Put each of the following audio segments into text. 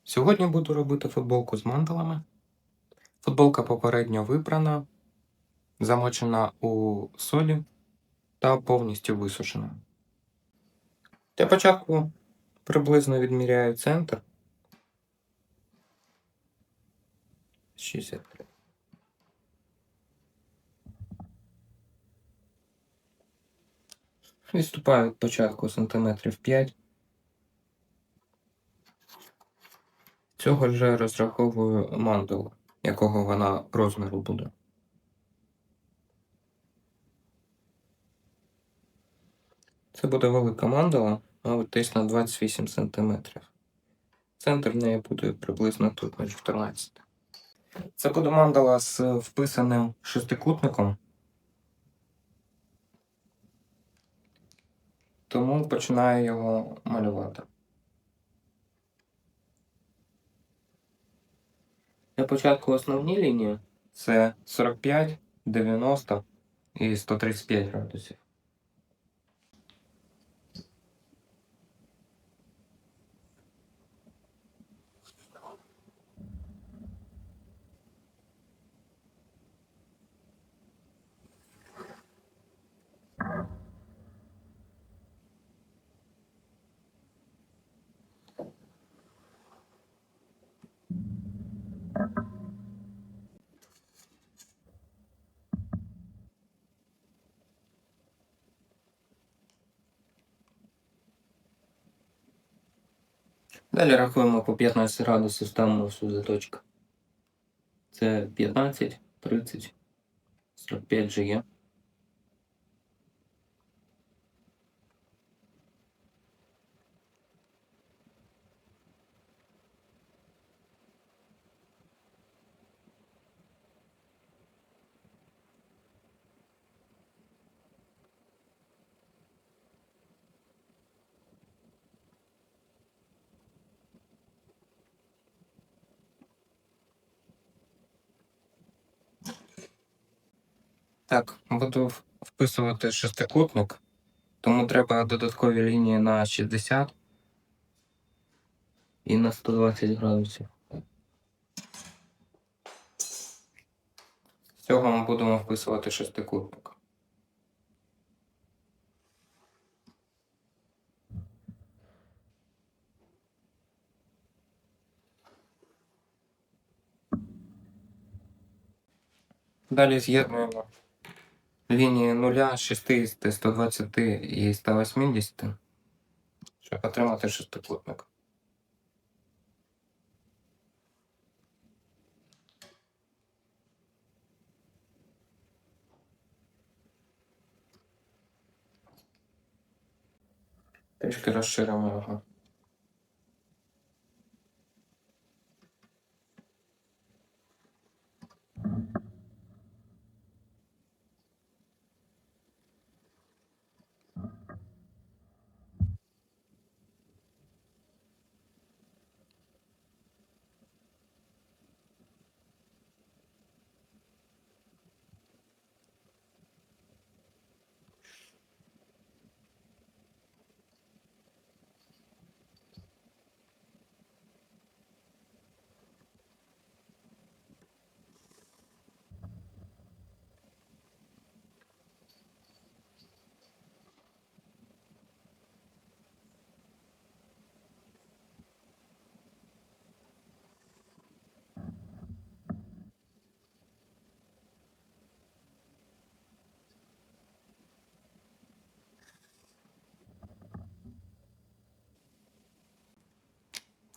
Сьогодні буду робити футболку з мандалами. Футболка попередньо випрана, замочена у солі та повністю висушена. Для початку приблизно відміряю центр. 63. Відступаю від початку сантиметрів 5. Цього ж розраховую мандалу, якого вона розміру буде. Це буде велика мандала, мабуть, десь на 28 см. Центр в неї буде приблизно тут, на 14. Це буде мандала з вписаним шестикутником. Тому починаю його малювати. Для початку основні лінії це 45, 90 і 135 градусів. Далі рахуємо по 15 градусів, ставимо всю заточку. Це 15, 30, 45 же є. Так, буду вписувати шестикутник, тому треба додаткові лінії на 60 і на 120 градусів. З цього ми будемо вписувати шестикутник. Далі з'єднуємо лінії 0, 60, 120 і 180, щоб отримати шестикутник. Трішки розширимо його.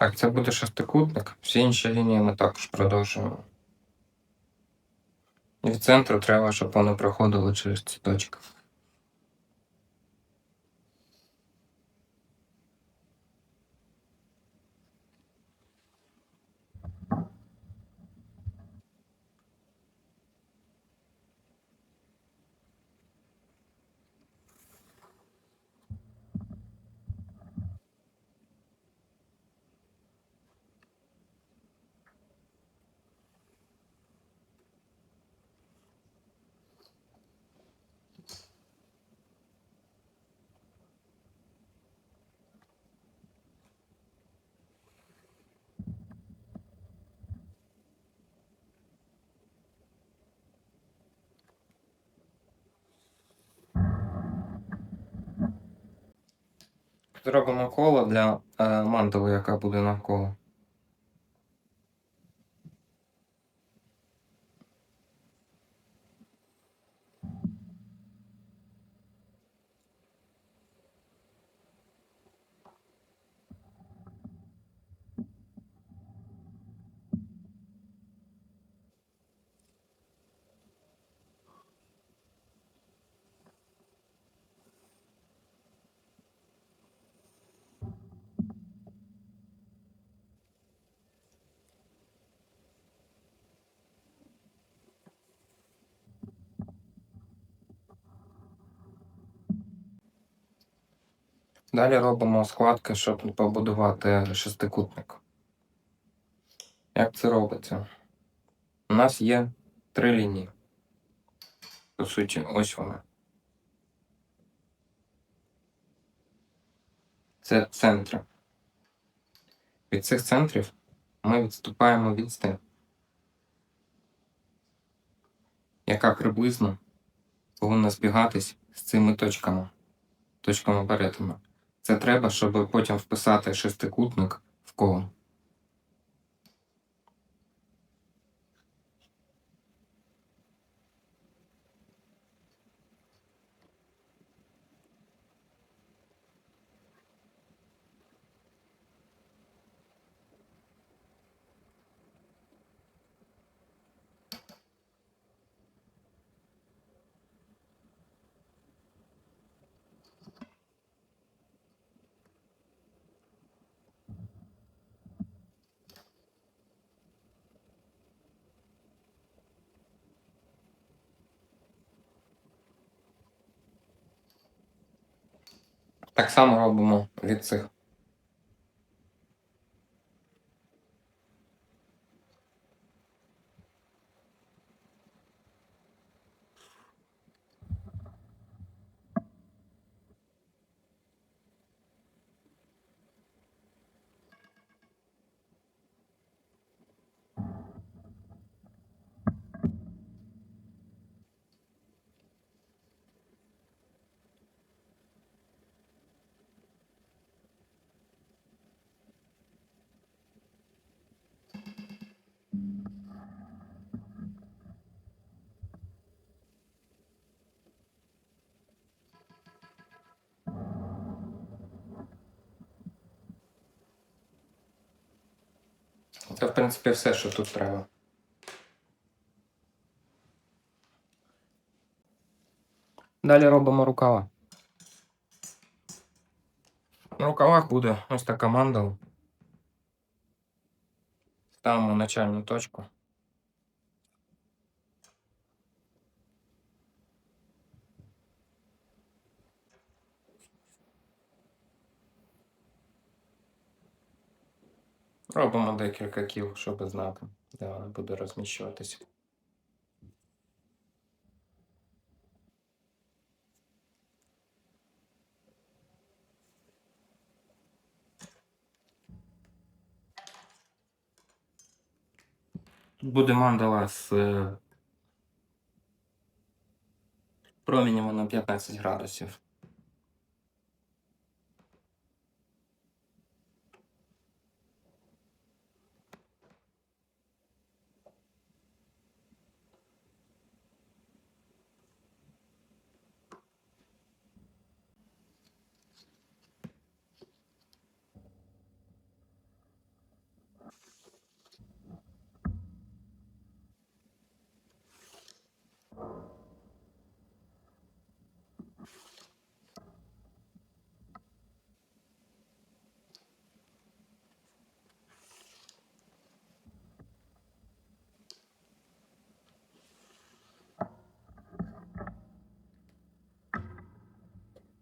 Так, це буде шестикутник. Всі інші лінії ми також продовжуємо. І в центру треба, щоб вони проходили через ці точки. Зробимо коло для мандали, яка буде навколо. Далі робимо складки, щоб побудувати шестикутник. Як це робиться? У нас є 3 лінії. По суті, ось вона. Це центри. Від цих центрів ми відступаємо відстань, яка приблизно повинна збігатись з цими точками перетину. Це треба, щоб потім вписати шестикутник в коло. Так само робимо від цих. Це, в принципі, все, що тут треба. Далі робимо рукава. На рукавах буде ось така мандала. Ставимо начальну точку. Робимо декілька кіл, щоб знати, де вона буде розміщуватися. Тут буде мандала з променями на 15 градусів.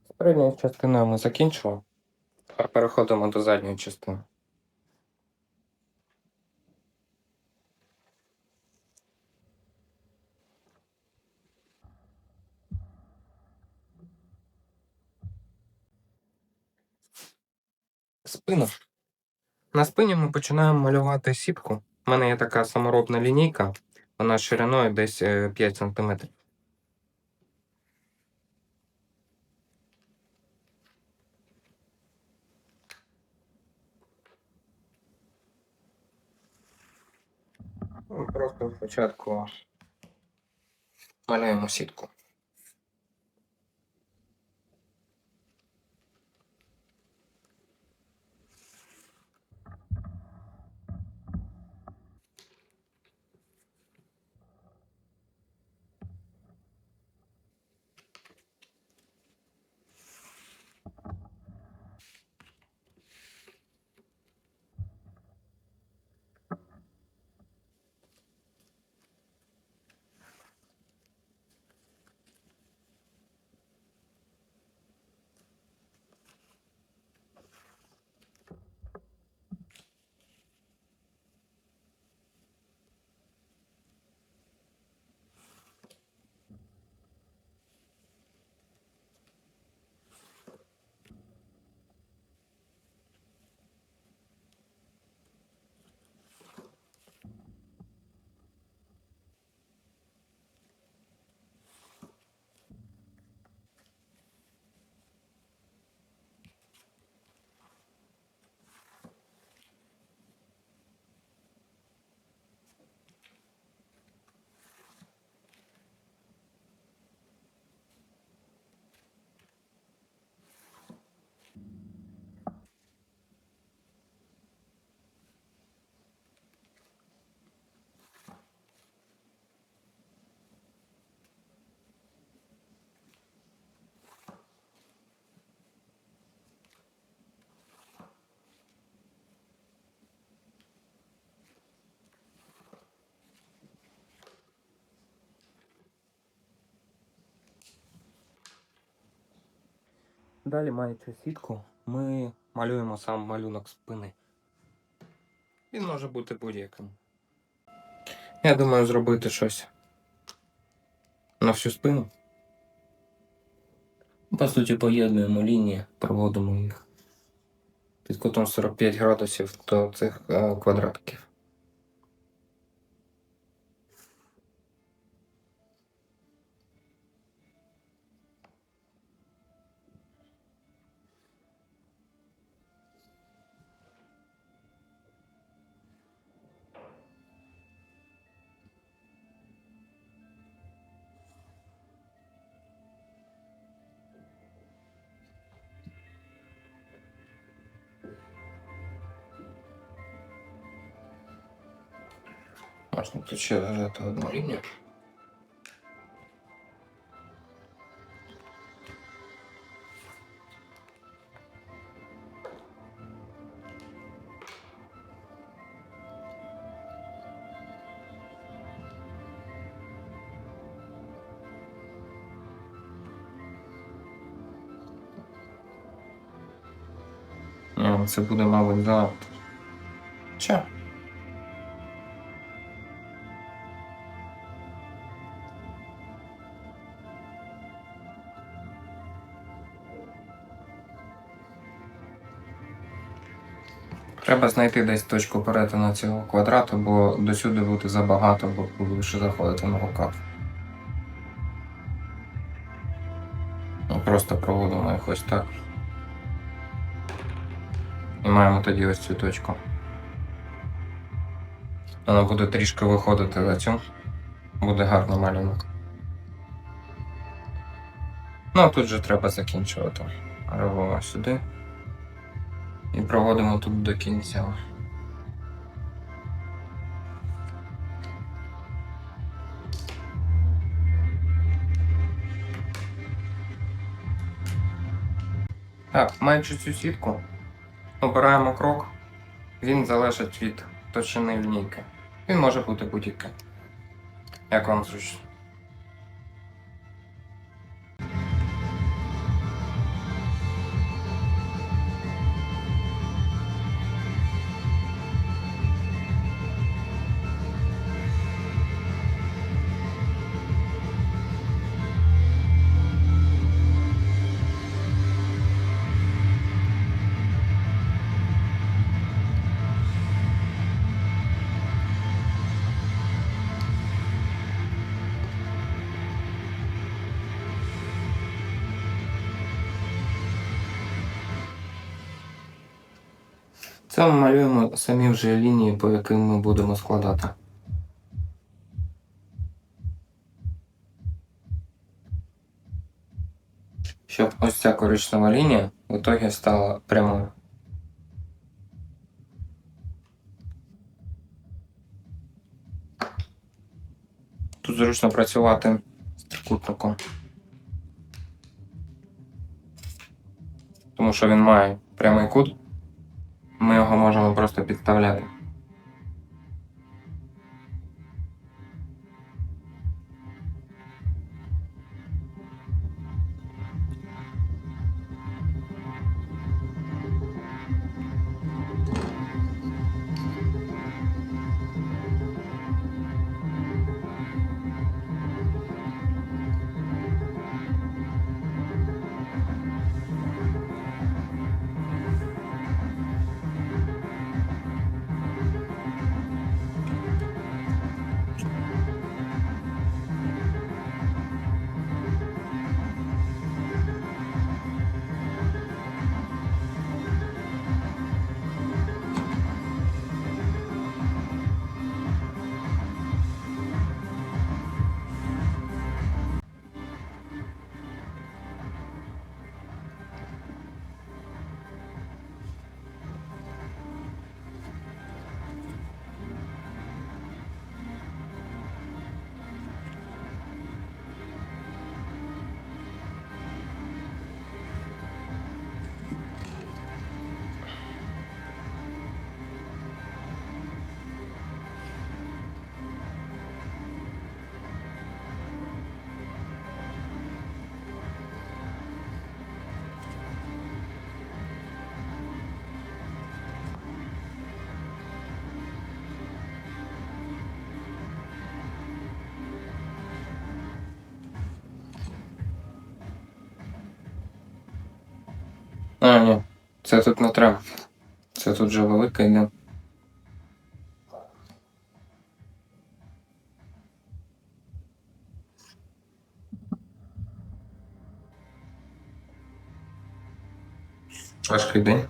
З передньою частиною ми закінчили. Тепер переходимо до задньої частини. Спина. На спині ми починаємо малювати сітку. У мене є така саморобна лінійка, вона шириною десь 5 см. просто спочатку малюємо сітку. Далі, маючи сітку, ми малюємо сам малюнок спини. Він може бути будь-яким. Я думаю, зробити щось на всю спину. По суті, поєднуємо лінії, проводимо їх під кутом 45 градусів до цих квадратиків. Можна тут ще зажати одну лінію. Це буде, мабуть, занадто. Ча? Треба знайти десь точку перетину цього квадрату, бо досюди буде забагато, бо лише заходити на рукав. Просто проводимо їх ось так. І маємо тоді ось цю точку. Вона буде трішки виходити за цю. Буде гарний малюнок. Ну а тут же треба закінчувати. Робимо сюди. І проводимо тут до кінця. Так, маючи цю сітку, обираємо крок. Він залежить від товщини лінійки. Він може бути будь-який. Як вам зручно. Це ми малюємо самі вже лінії, по яким ми будемо складати. щоб ось ця коричнева лінія в итоге стала прямою. Тут зручно працювати з трикутником, тому що він має прямий кут, ми його можемо просто підставляти. А, ні, це тут не треба. Це тут вже велика йде. Важкий день.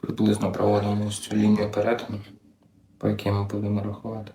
Приблизно проводимо ось цю лінію перетину, по якій ми будемо рахувати.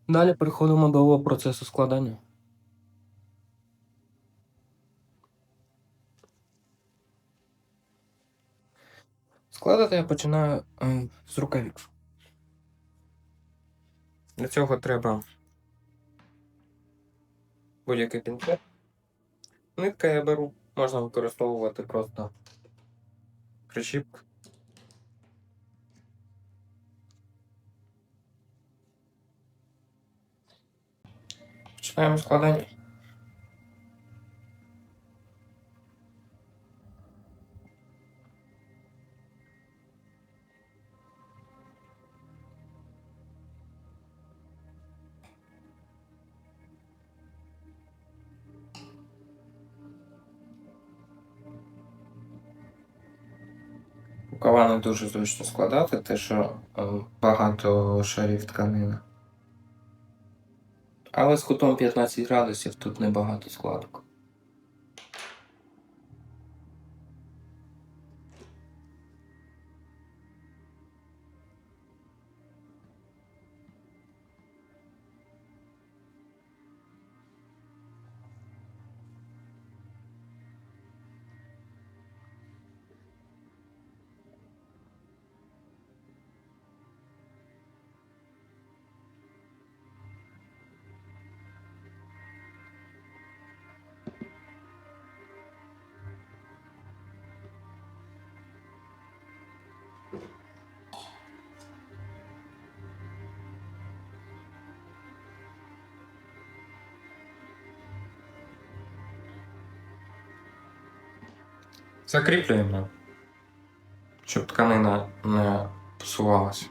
Далі переходимо до процесу складання. Складати я починаю з рукавів. Для цього треба будь-який пінцет. Нитка я беру, можна використовувати просто прищіпку. Починаємо складання. Рукава не дуже зручно складати, те, що багато шарів тканини. Але з кутом 15 градусів тут небагато складок. Закріплюємо, щоб тканина не псувалася.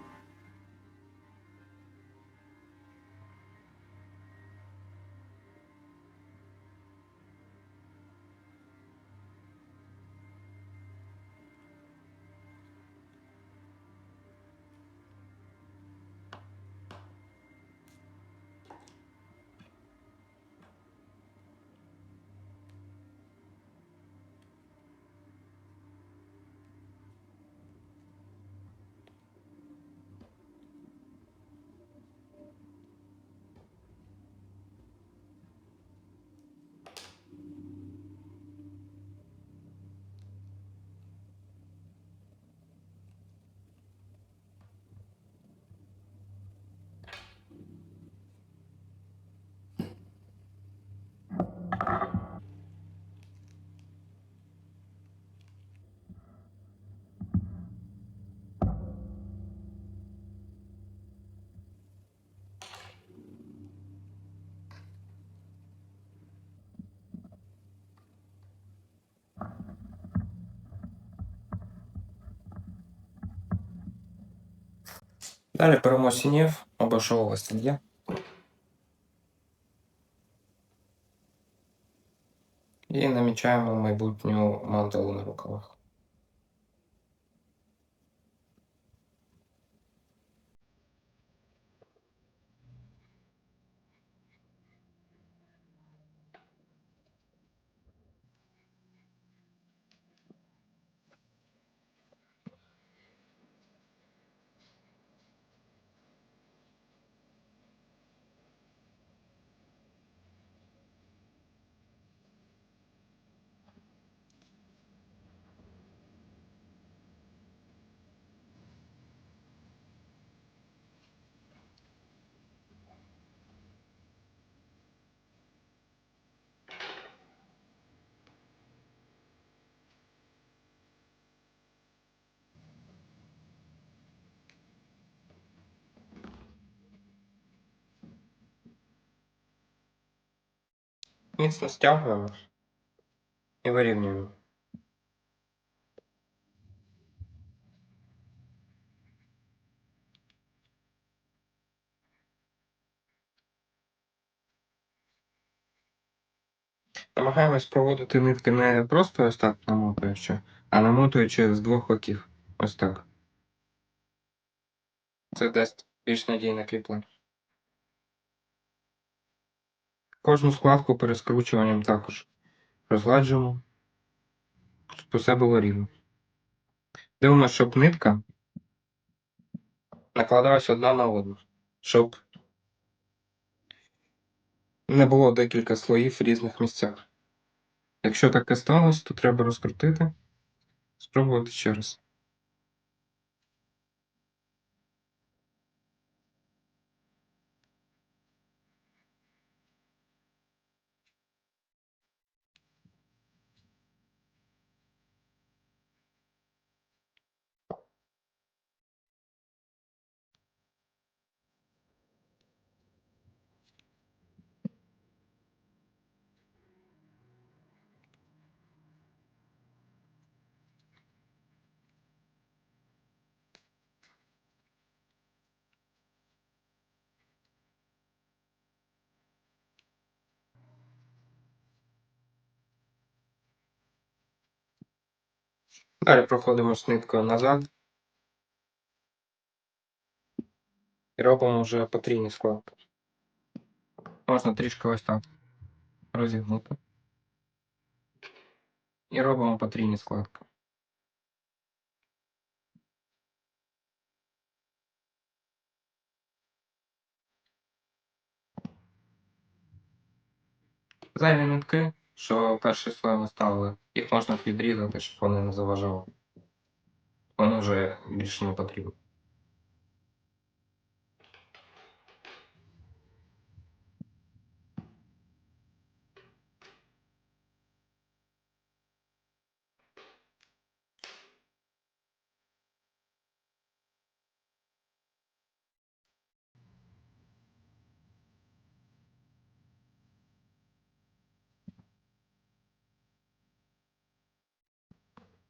Далі беремо синєв або шовове стільє. І намічаємо майбутню мантелу на рукавах. Міцно стягуємо і вирівнюємо. Намагаємось проводити нитки не просто ось так намотуючи, а намотуючи з двох боків. Ось так. Це дасть більш надійне кріплення. Кожну складку перед скручуванням також розгладжуємо, щоб усе було рівно. Дивимося, щоб нитка накладалась одна на одну, щоб не було декілька слоїв в різних місцях. Якщо таке сталося, то треба розкрутити, спробувати ще раз. Далі проходимо з ниткою назад і робимо вже потрійні складки. Можна трішки ось так розігнути. І робимо потрійні складки. Зайві нитки, що перший слой ми ставили, їх можна підрізати, щоб вони не заважали. Вони вже більше не потрібні.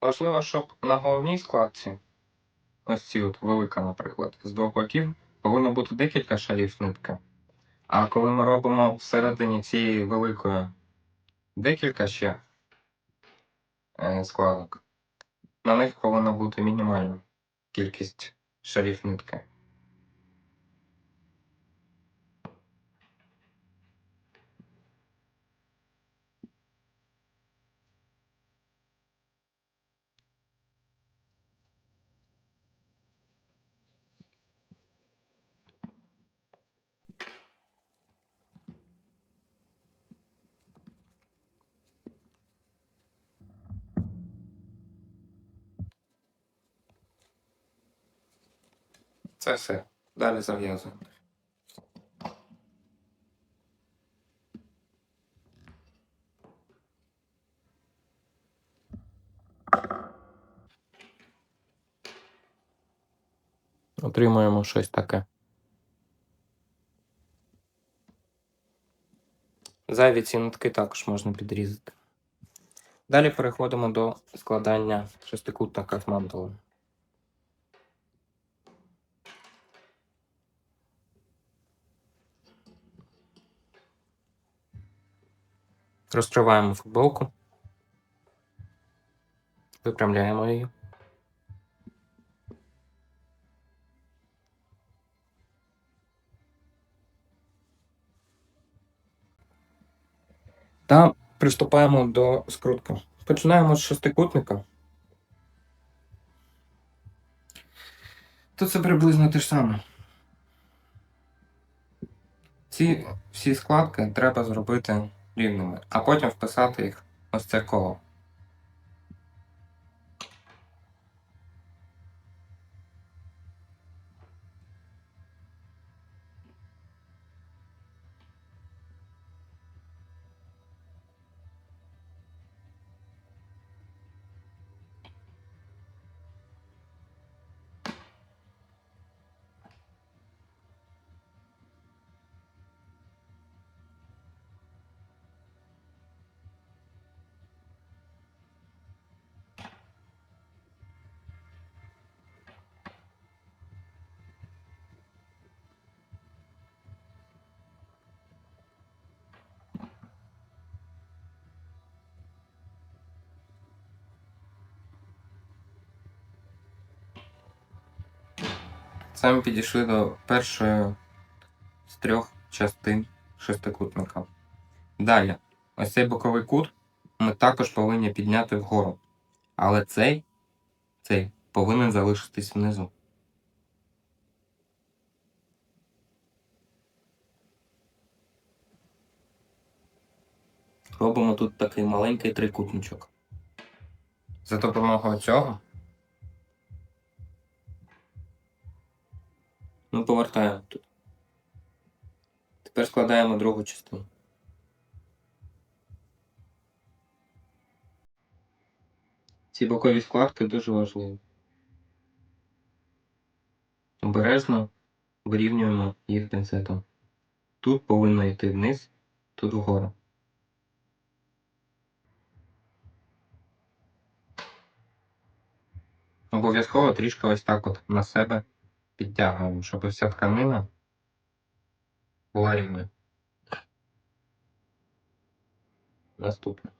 Важливо, щоб на головній складці, ось ці от велика, наприклад, з двох боків, повинно бути декілька шарів нитки. А коли ми робимо всередині цієї великої декілька ще складок, на них повинна бути мінімальна кількість шарів нитки. Це все. Далі зав'язуємо. Отримуємо щось таке. Зайві ці нитки також можна підрізати. Далі переходимо до складання шестикутника з мандалом. Розкриваємо футболку, випрямляємо її. Та приступаємо до скрутки. Починаємо з шестикутника. Тут це приблизно те ж саме. Ці всі складки треба зробити рівними, а потім вписати їх ось це коло. Це ми підійшли до першої з трьох частин шестикутника. Далі, ось цей боковий кут ми також повинні підняти вгору. Але цей повинен залишитись внизу. робимо тут такий маленький трикутничок. За допомогою цього ми повертаємо тут. Тепер складаємо другу частину. Ці бокові складки дуже важливі. Обережно вирівнюємо їх пінцетом. Тут повинно йти вниз, тут вгору. Обов'язково трішки ось так от на себе підтягуємо, щоб вся тканина була рівною. Наступне.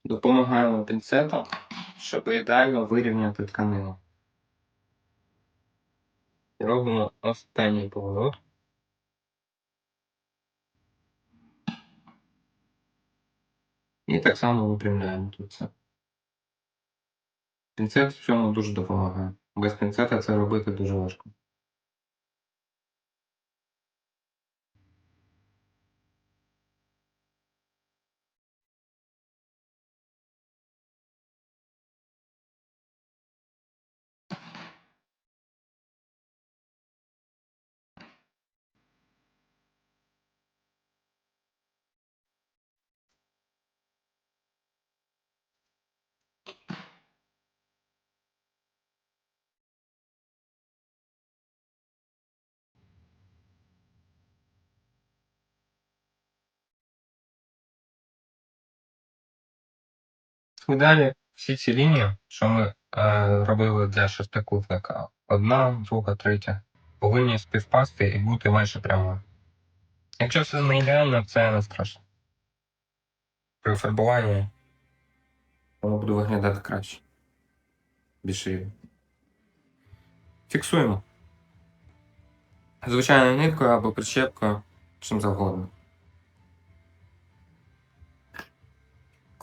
Допомагаємо пінцетом, щоб ідеально вирівняти тканину. І робимо останній поворот. І так само випрямляємо тут все. Пінцет в цьому дуже допомагає. Без пінцета це робити дуже важко. І далі всі ці лінії, що ми робили для шестикутника, одна, друга, третя, повинні співпасти і бути майже прямою. Якщо все не ідеально, це не страшно. При фарбуванні воно буде виглядати краще. Більше рівно. Фіксуємо. Звичайною ниткою або прищепкою, чим завгодно.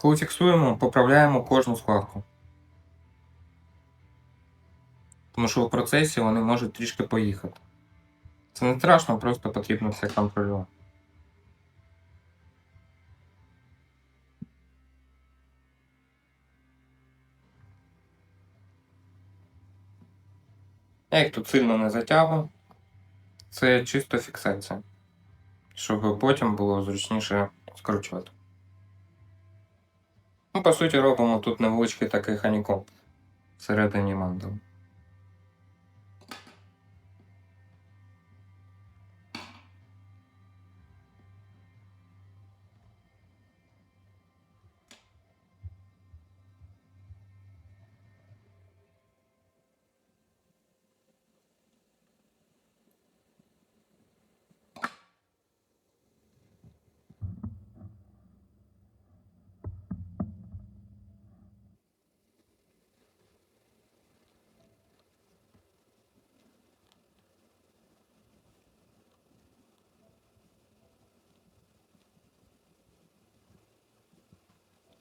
Коли фіксуємо, поправляємо кожну складку. Тому що в процесі вони можуть трішки поїхати. Це не страшно, просто потрібно все контролювати. Я їх тут сильно не затягую. Це чисто фіксація. Щоб потім було зручніше скручувати. Ну, по суті, робимо тут невеличкий такий ханіком всередині мандали.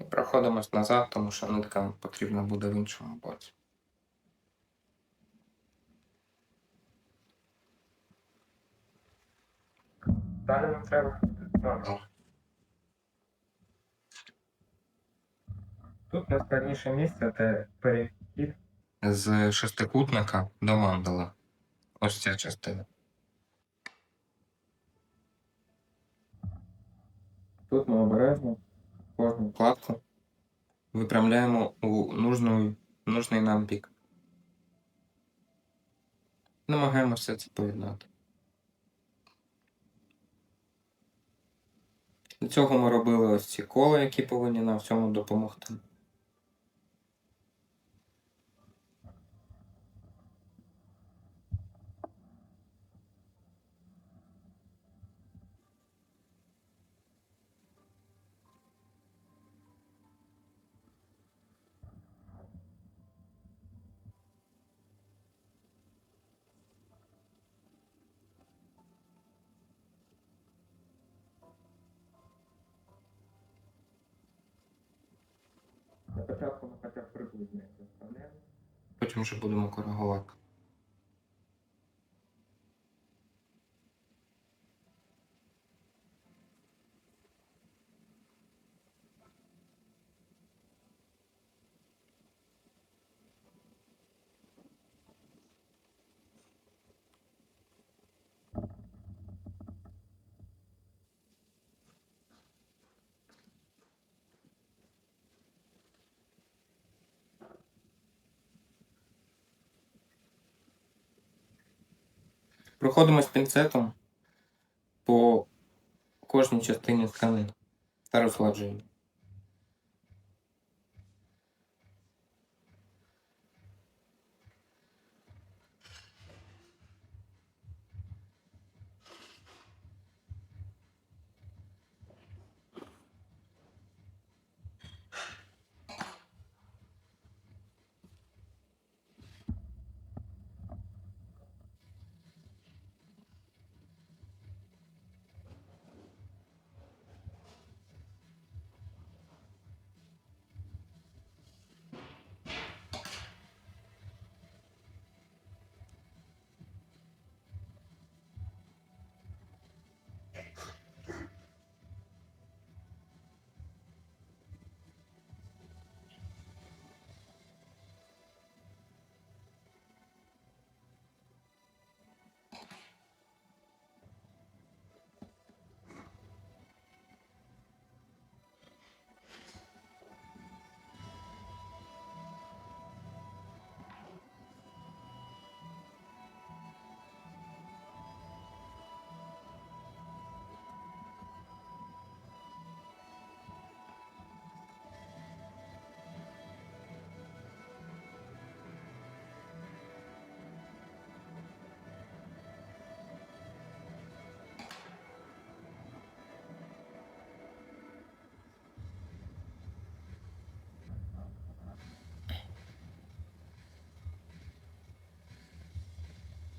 І проходимось назад, тому що нитка потрібна буде в іншому боці. Далі нам треба. Тут найскладніше місце це перехід з шестикутника до мандала. Ось ця частина. Тут ми обережно кожну вкладку випрямляємо у нужний нам бік. Намагаємося це поєднати. Для цього ми робили ось ці кола, які повинні нам в цьому допомогти. На початку ми хоча б приблизно їх розставляємо. Потім вже будемо коригувати. Проходимо з пінцетом по кожній частині тканини та розгладжуємо.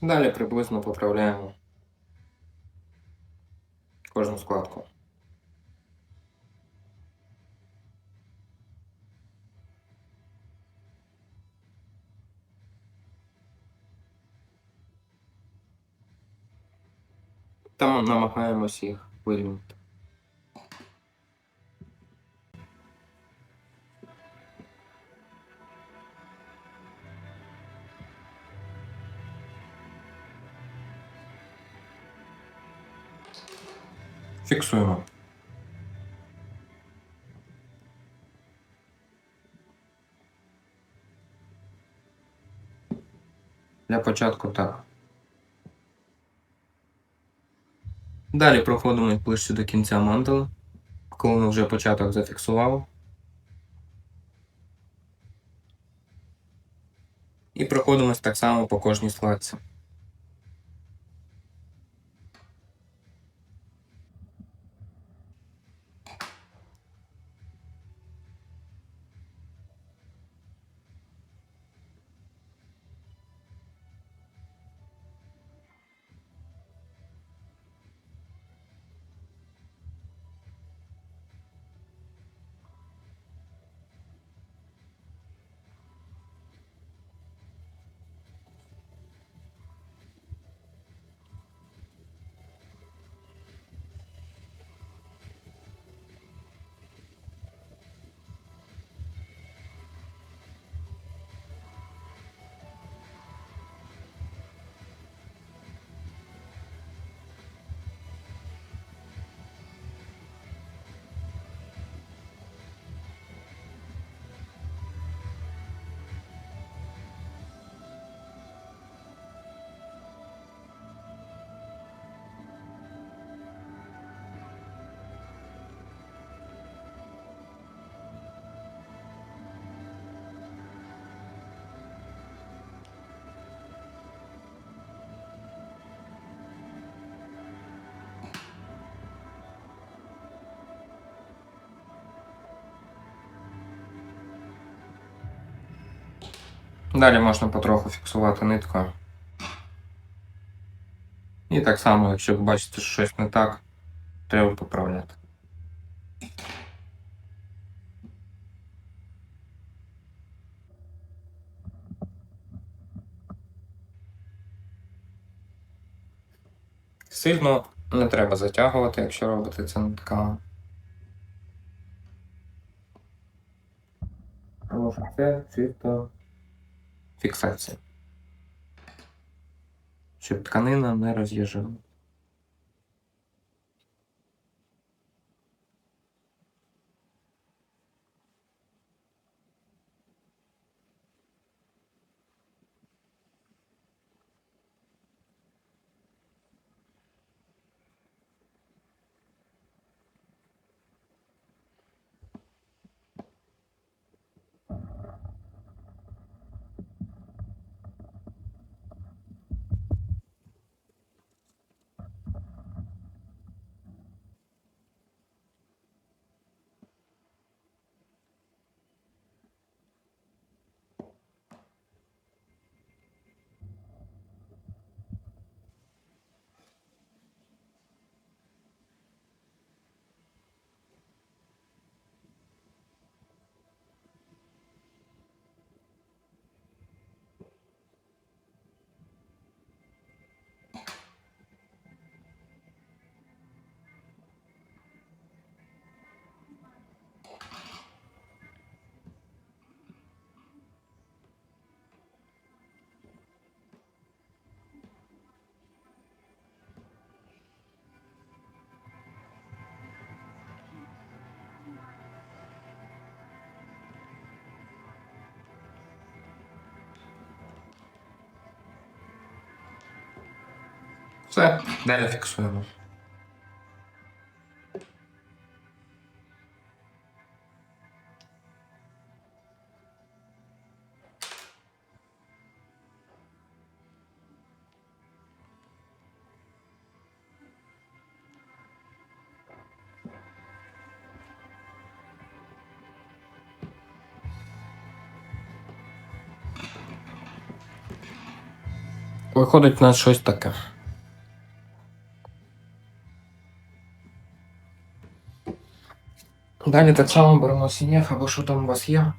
Далі приблизно поправляємо кожну складку. Та намагаємось їх вирівняти. Фіксуємо. Для початку так. Далі проходимо ближче до кінця мандали, коли ми вже початок зафіксували. І проходимось так само по кожній складці. Далі можна потроху фіксувати нитку. І так само, якщо ви бачите, що щось не так, треба поправляти. Сильно не треба затягувати, якщо робите це нитками. Тому що це чисто фіксація. Щоб тканина не роз'їжджала. Все, далі фіксуємо. Виходить у нас щось таке. Далі так само беремо сінєв або що там у вас є.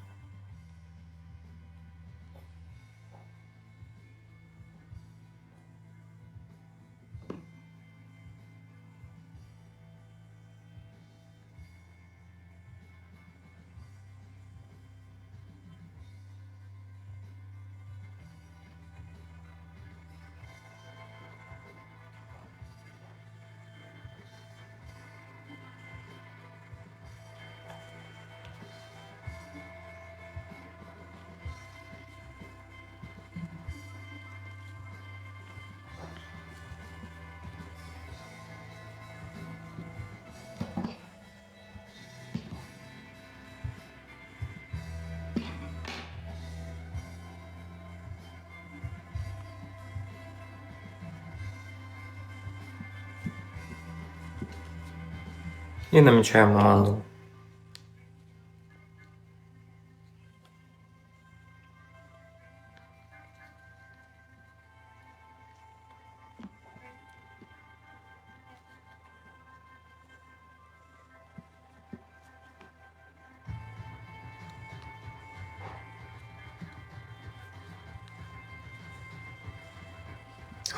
І намічаємо мандалу.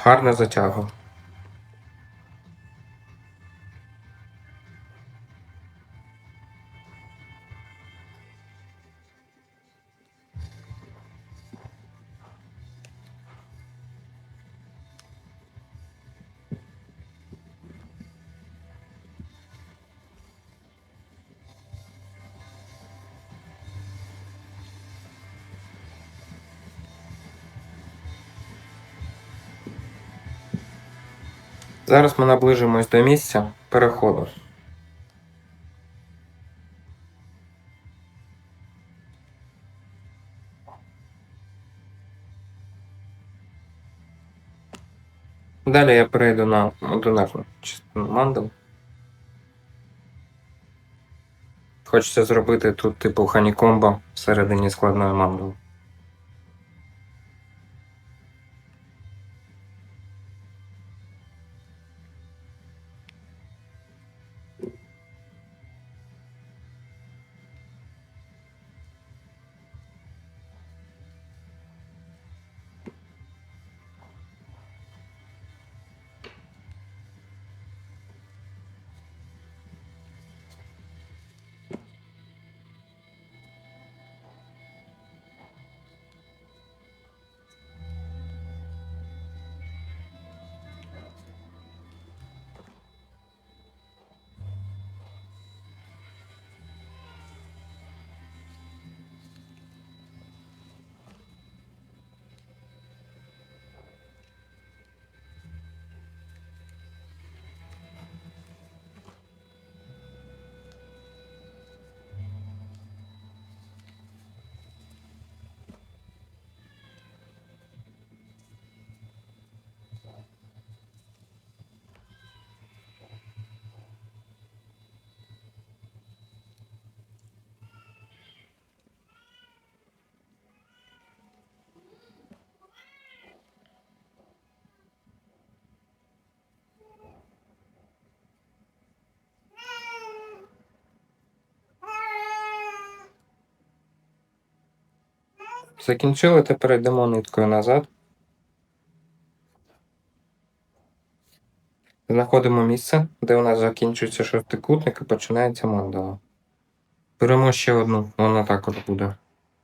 Гарно затягуємо. Зараз ми наближимось до місця переходу. Далі я перейду на одинарну частину мандал. Хочеться зробити тут типу ханікомбо всередині складної мандали. Закінчили, тепер йдемо ниткою назад. Знаходимо місце, де у нас закінчується шестикутник і починається мандала. Беремо ще одну, вона також буде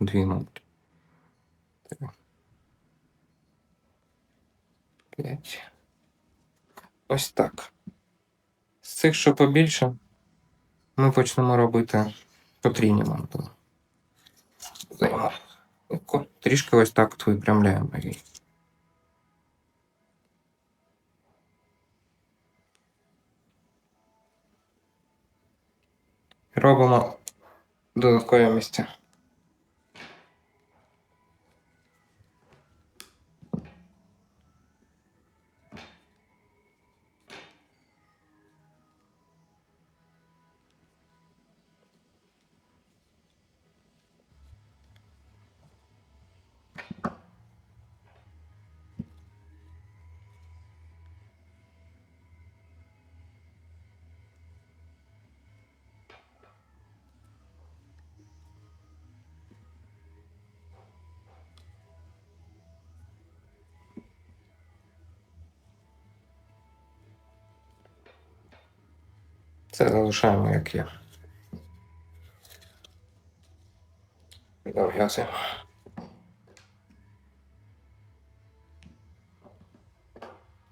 2, мабуть. 5. Ось так. З цих, що побільше, ми почнемо робити потрійні мандали. Трішки ось так от випрямляємо її. Робимо додаткові місця. Це залишаємо як є. Дов'язуємо.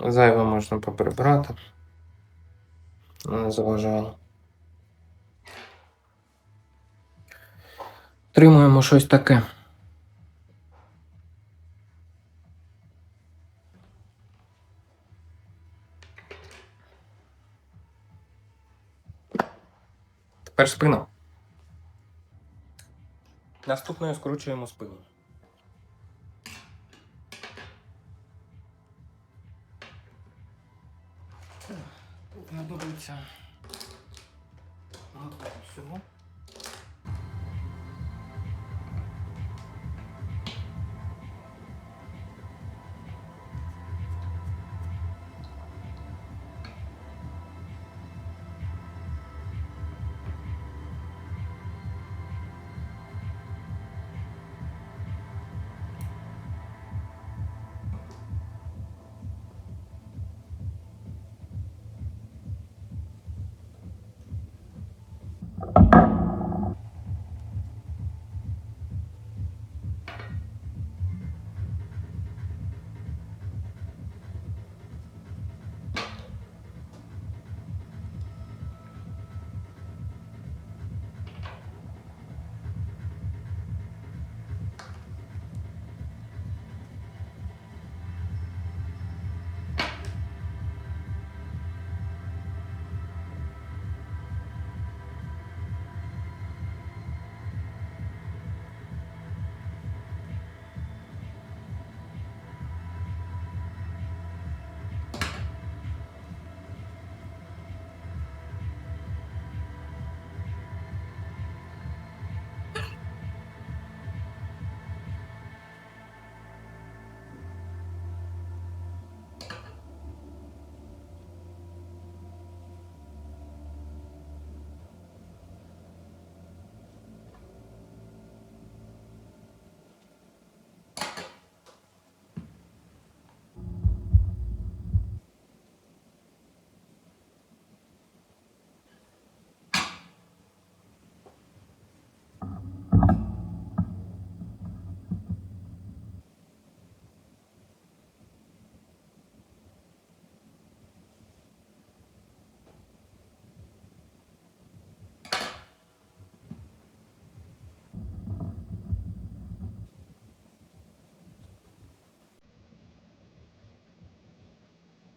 Зайве можна поприбрати. Не заважає. Отримуємо щось таке. Тепер спина. Наступною скручуємо спину. Знадобиться всього.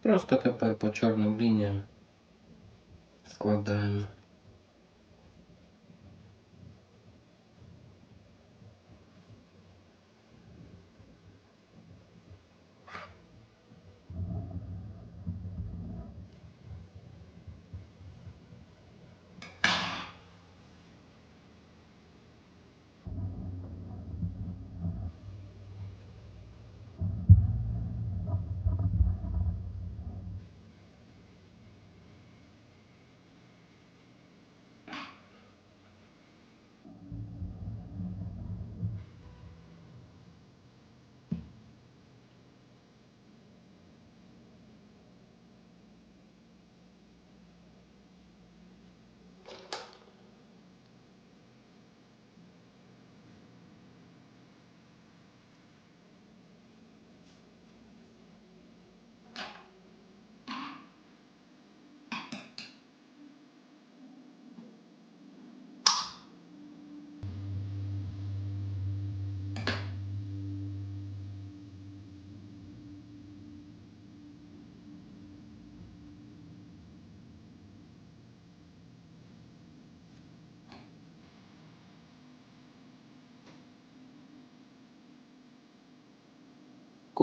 Просто тепер по чорним лініям складаємо.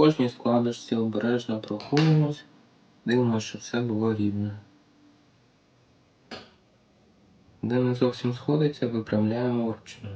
кожній складочці обережно проходимось, дивимося, щоб все було рівно. Де не зовсім сходиться, виправляємо вручну.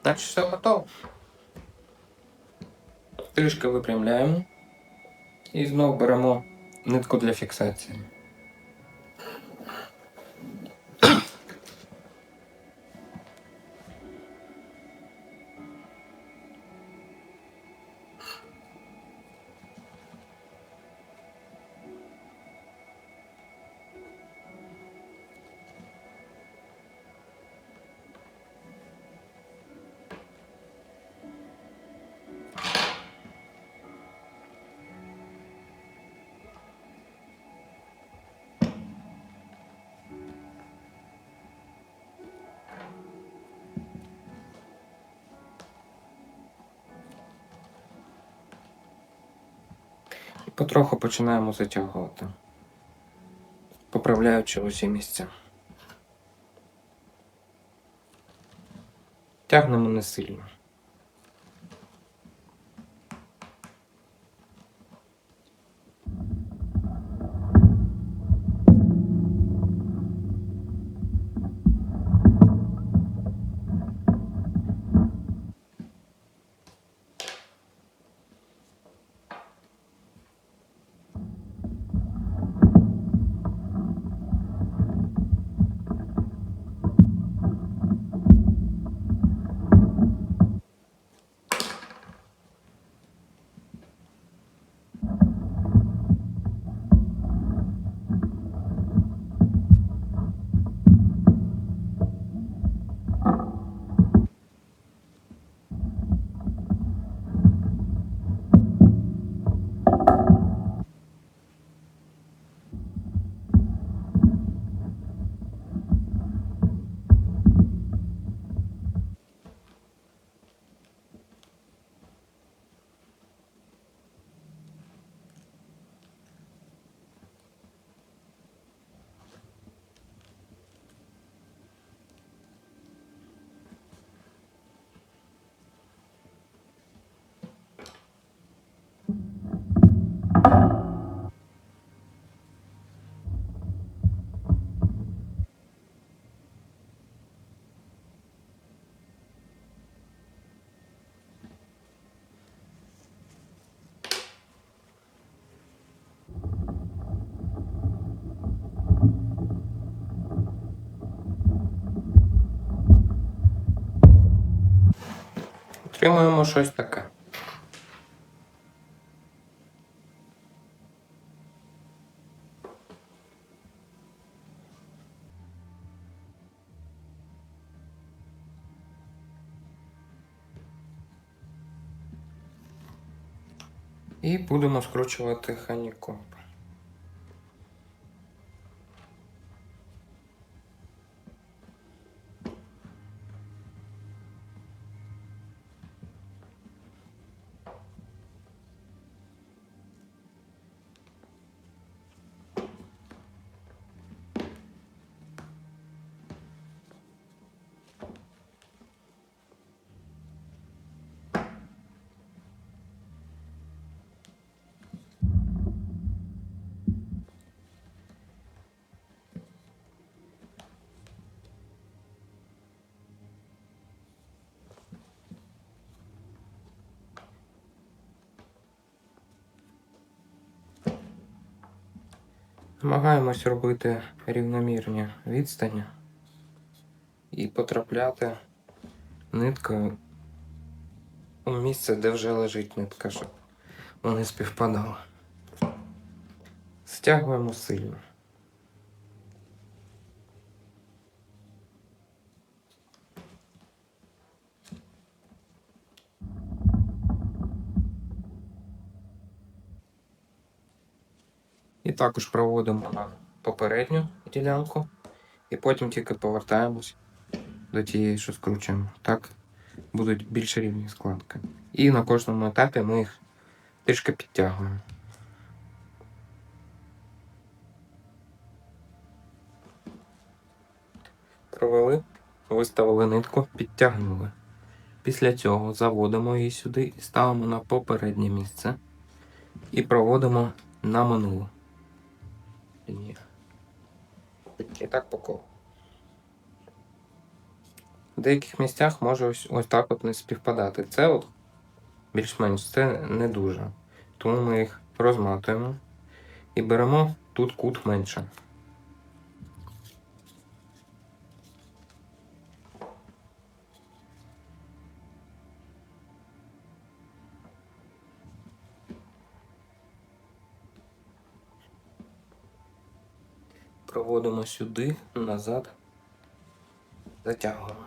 Значить все готово. Трішки випрямляємо і знову беремо нитку для фіксації. Потроху починаємо затягувати, поправляючи усі місця. Тягнемо не сильно. Отримуємо щось таке. І будемо скручувати ханікоп. Намагаємось робити рівномірні відстані і потрапляти ниткою у місце, де вже лежить нитка, щоб вони співпадали. Стягуємо сильно. І також проводимо на попередню ділянку, і потім тільки повертаємось до тієї, що скручуємо. Так будуть більш рівні складки. І на кожному етапі ми їх трішки підтягуємо. Провели, виставили нитку, підтягнули. Після цього заводимо її сюди і ставимо на попереднє місце. І проводимо на минулу лінію. І так по колу. В деяких місцях може ось так от не співпадати. Це от більш-менш, це не дуже. Тому ми їх розматуємо і беремо тут кут менше. Проводимо сюди, назад, затягуємо.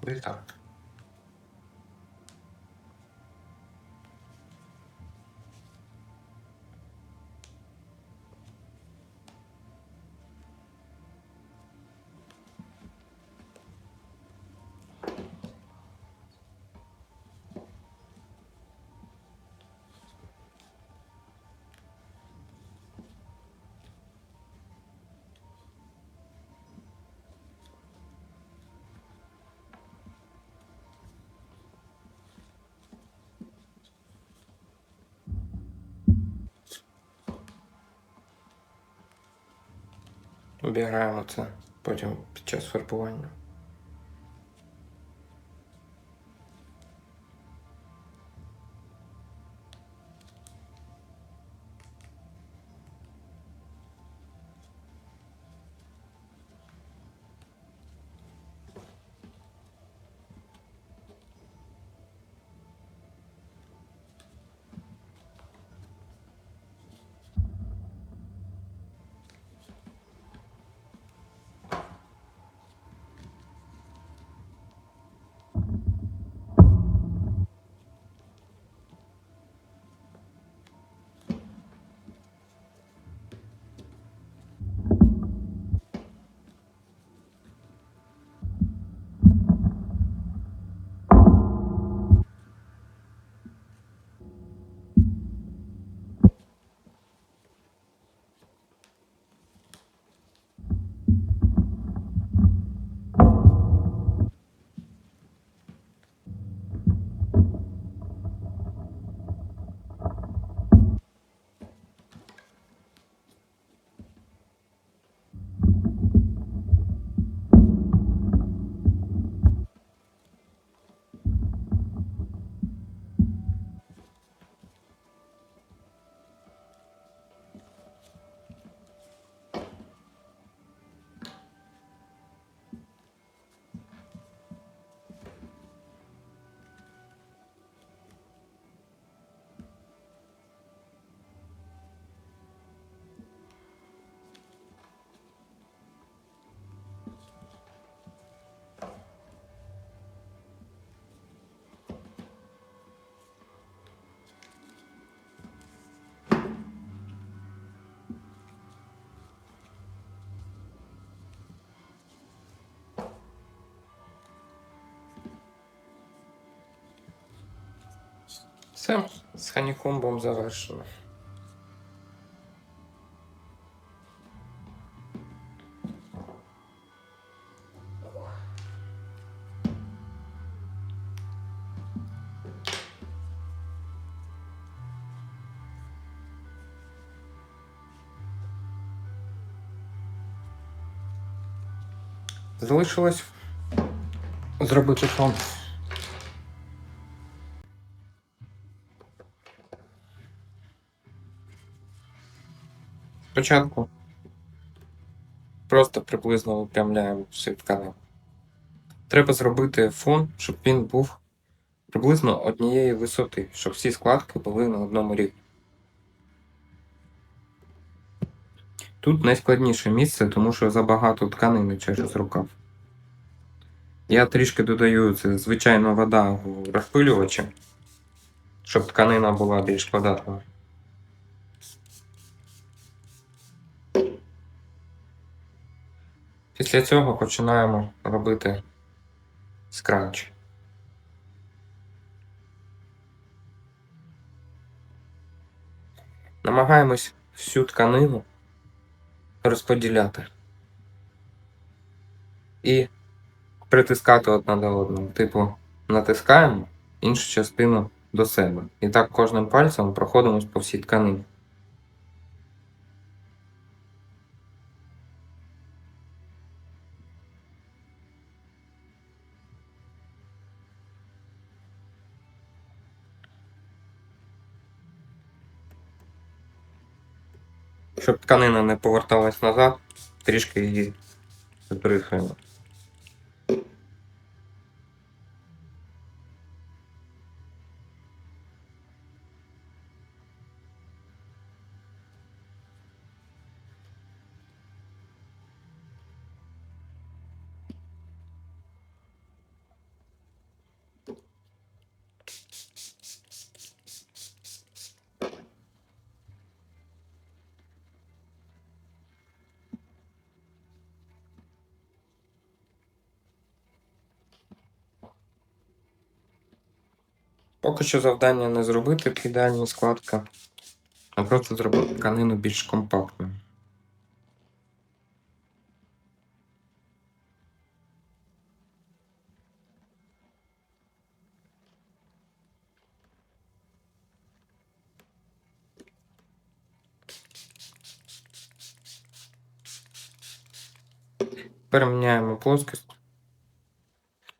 Ось так. Обігаємо це потім під час фарбування. Все, з ханікомбом завершено. Залишилось зробити фон. Спочатку просто приблизно випрямляємо всю тканину. Треба зробити фон, щоб він був приблизно однієї висоти, щоб всі складки були на одному рівні. Тут найскладніше місце, тому що забагато тканини через рукав. Я трішки додаю це звичайна вода у розпилювачі, щоб тканина була більш податливою. Після цього починаємо робити скранч. Намагаємось всю тканину розподіляти і притискати одна до одного. Типу, натискаємо іншу частину до себе. І так кожним пальцем проходимось по всій тканині. Щоб тканина не поверталась назад, трішки її збрихаємо. Поки що завдання не зробити ідеальні складки, а просто зробити тканину більш компактною. Переміняємо плоскость.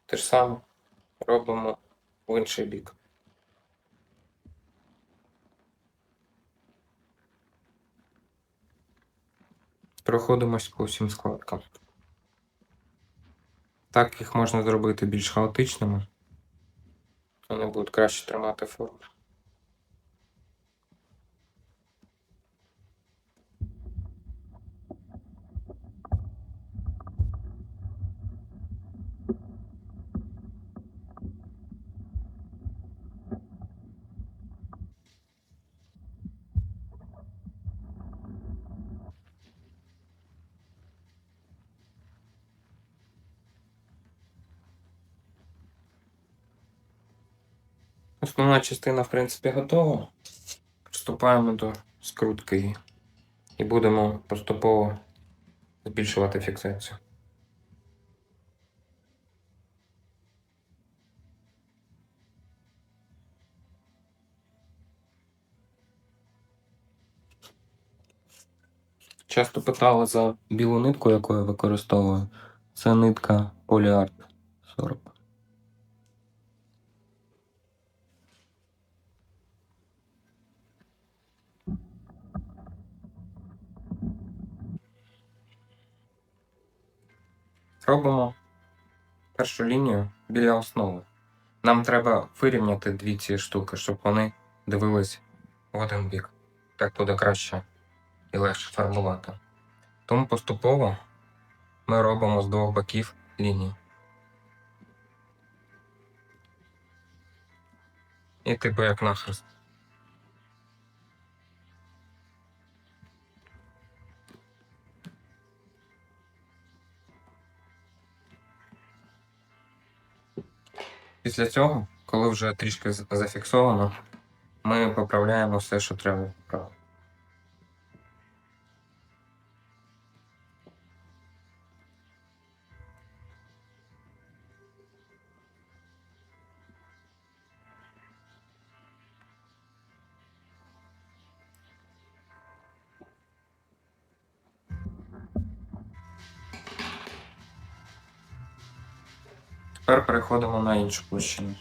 Те ж саме робимо в інший бік. Проходимось по всім складкам. Так їх можна зробити більш хаотичними. Вони будуть краще тримати форму. Основна частина, в принципі, готова. Приступаємо до скрутки її. І будемо поступово збільшувати фіксацію. Часто питали за білу нитку, яку я використовую. Це нитка Polyart 40. Робимо першу лінію біля основи. Нам треба вирівняти дві ці штуки, щоб вони дивились в один бік. Так буде краще і легше фарбувати. Тому поступово ми робимо з двох боків лінії. І типу як нахрест. Після цього, коли вже трішки зафіксовано, ми поправляємо все, що треба поправити. Тепер переходимо на іншу площину.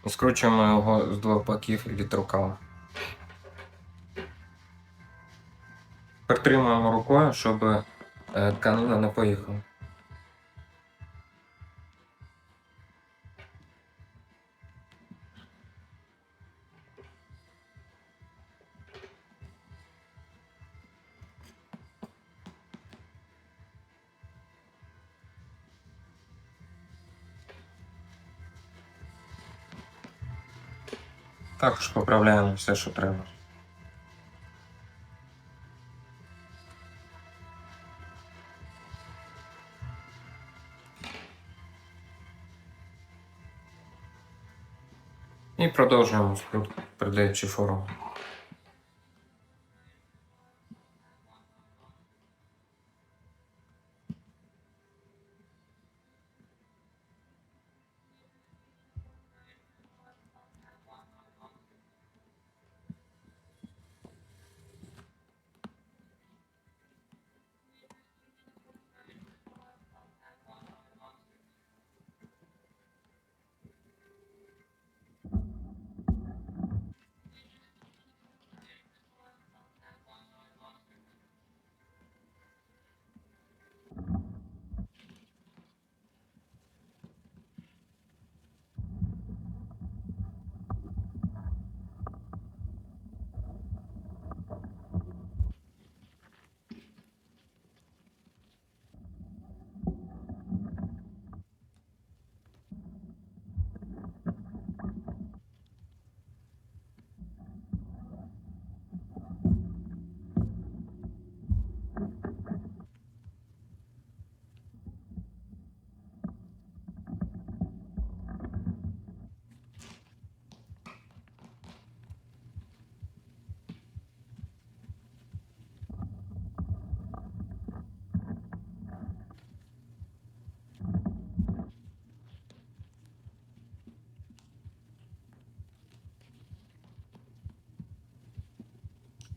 І скручуємо його з двох боків від рукава. Притримуємо рукою, щоб тканина не поїхала. Також поправляємо все, що треба. І продовжуємо скрутку, придаючи форму.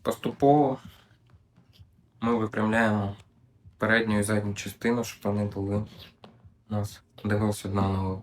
Поступово ми випрямляємо передню і задню частину, щоб вони були у нас дивились одна на одну.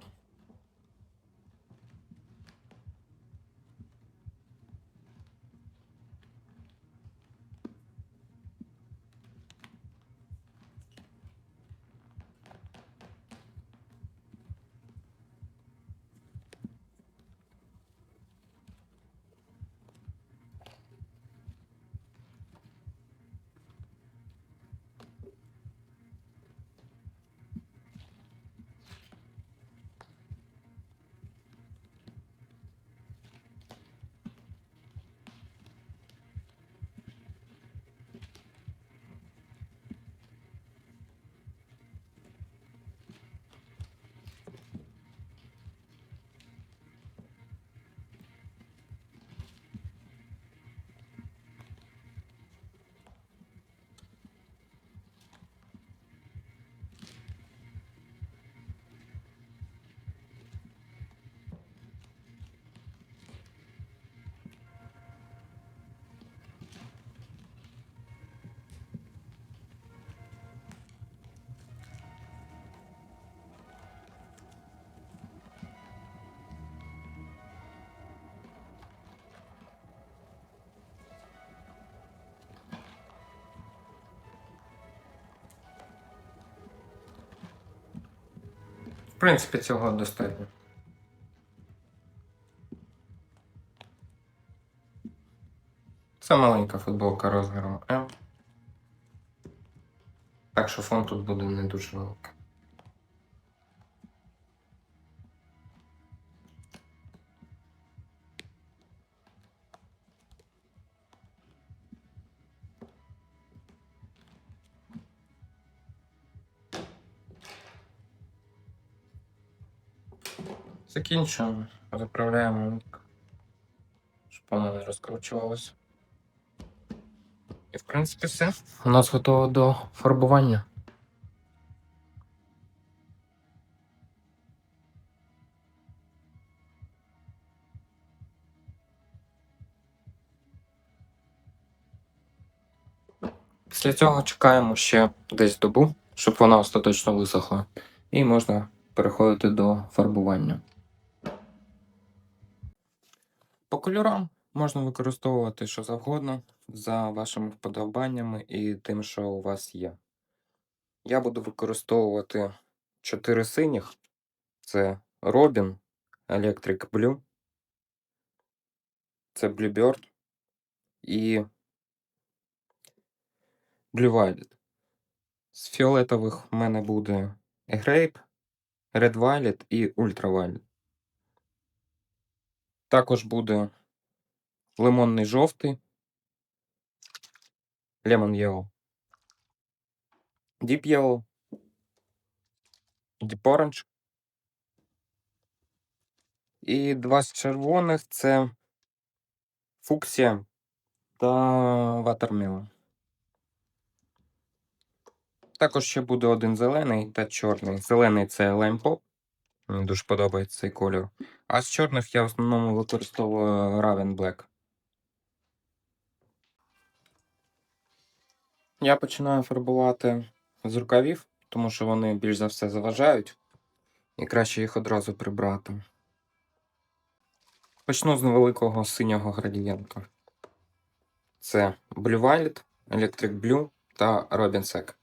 В принципі, цього достатньо. Це маленька футболка розміром М. Так що фон тут буде не дуже великий. Закінчуємо, заправляємо нитку, щоб вона не розкручувалася. І в принципі все. У нас готово до фарбування. Після цього чекаємо ще десь добу, щоб вона остаточно висохла. І можна переходити до фарбування. По кольорам можна використовувати що завгодно за вашими вподобаннями і тим, що у вас є. Я буду використовувати 4 синіх. Це Robin, Electric Blue, це Bluebird і Blue Violet. З фіолетових в мене буде Grape, Red Violet і Ultra Violet. Також буде лимонний жовтий, Lemon Yellow, Deep Yellow, Deep Orange. І 2 з червоних це фуксія та Watermelon. Також ще буде один зелений та чорний. Зелений це Lime Pop. Мені дуже подобається цей кольор. А з чорних я в основному використовую Raven Black. Я починаю фарбувати з рукавів, тому що вони більш за все заважають. І краще їх одразу прибрати. Почну з невеликого синього градієнту. Це Blue Violet, Electric Blue та Robin Sec.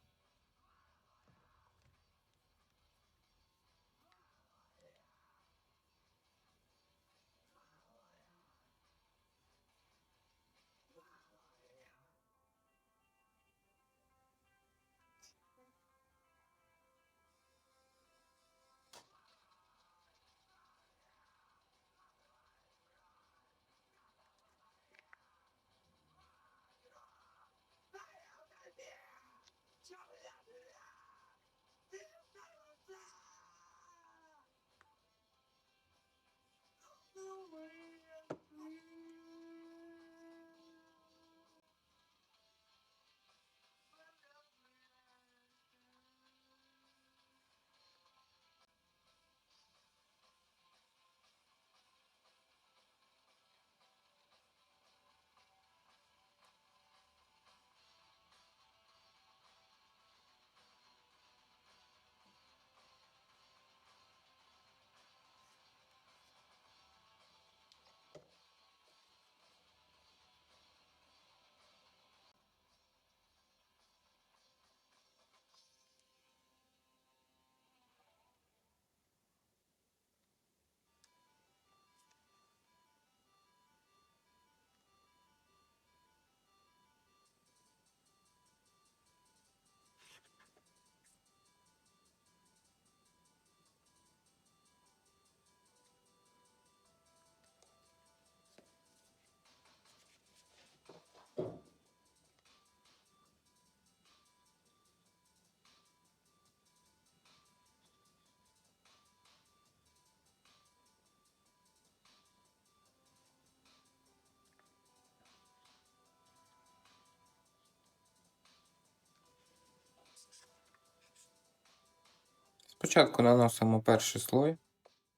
Спочатку наносимо перший слой,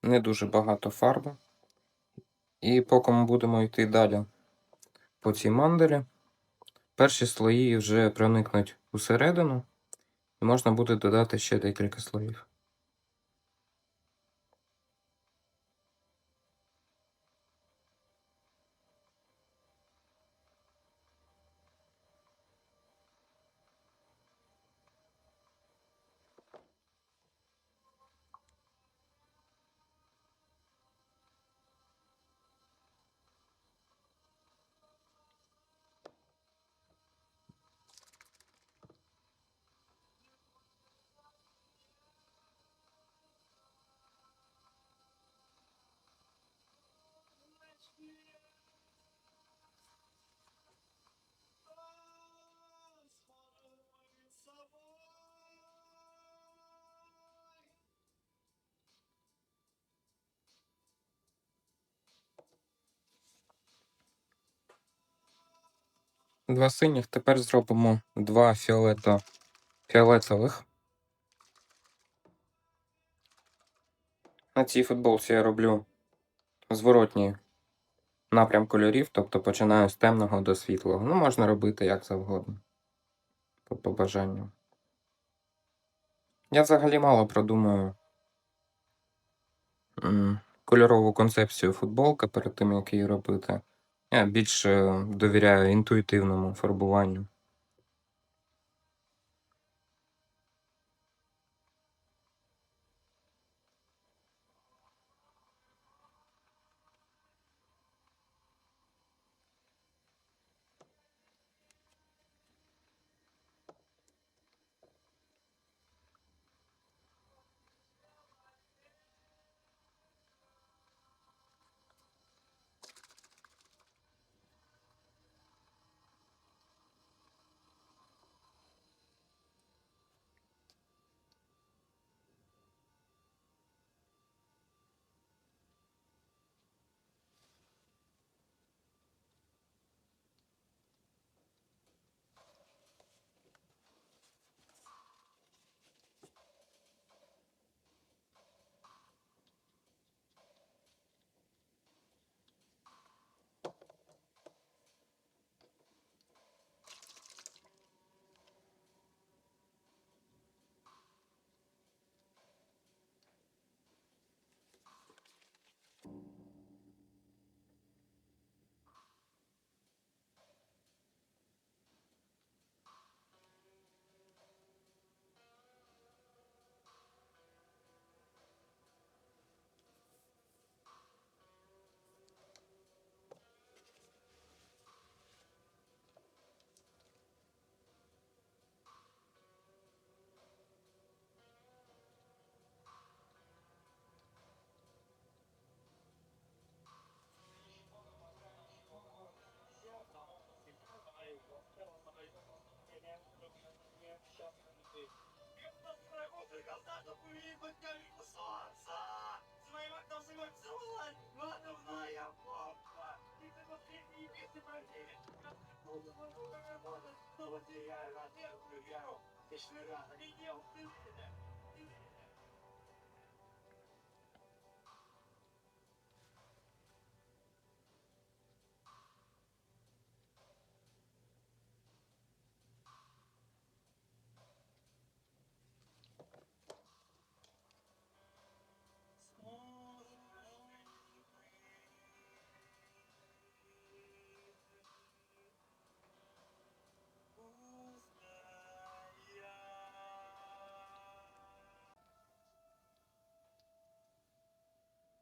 не дуже багато фарби. І поки ми будемо йти далі по цій мандалі, перші слої вже проникнуть усередину, і можна буде додати ще декілька слоїв. Два синіх, тепер зробимо два фіолетових. На цій футболці я роблю зворотній напрям кольорів, тобто починаю з темного до світлого. Ну, можна робити як завгодно, по бажанню. Я взагалі мало продумую кольорову концепцію футболки перед тим, як її робити. Я більше довіряю інтуїтивному фарбуванню.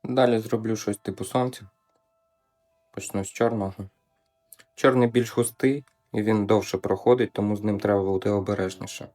Далі зроблю щось типу сонця. Почну з чорного. Чорний більш густий, і він довше проходить, тому з ним треба бути обережніше.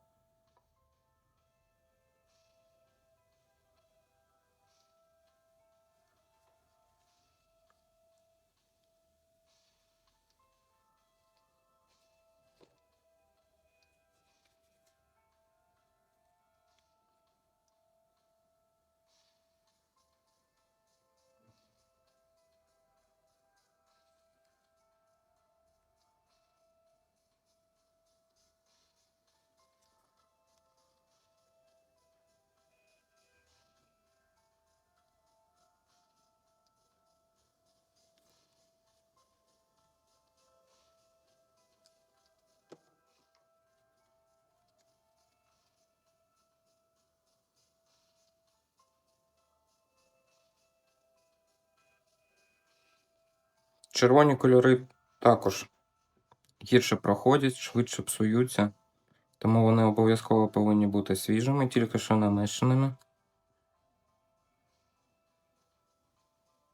Червоні кольори також гірше проходять, швидше псуються, тому вони обов'язково повинні бути свіжими, тільки що намешаними.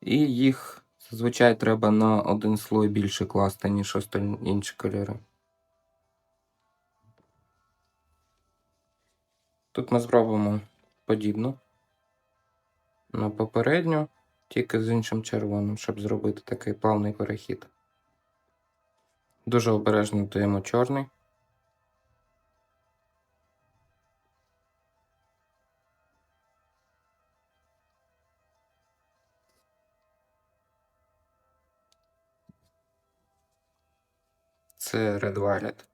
І їх зазвичай треба на один слой більше класти, ніж інші кольори. Тут ми зробимо подібно на попередню, тільки з іншим червоним, щоб зробити такий плавний перехід. Дуже обережно даємо чорний. Це Red Violet.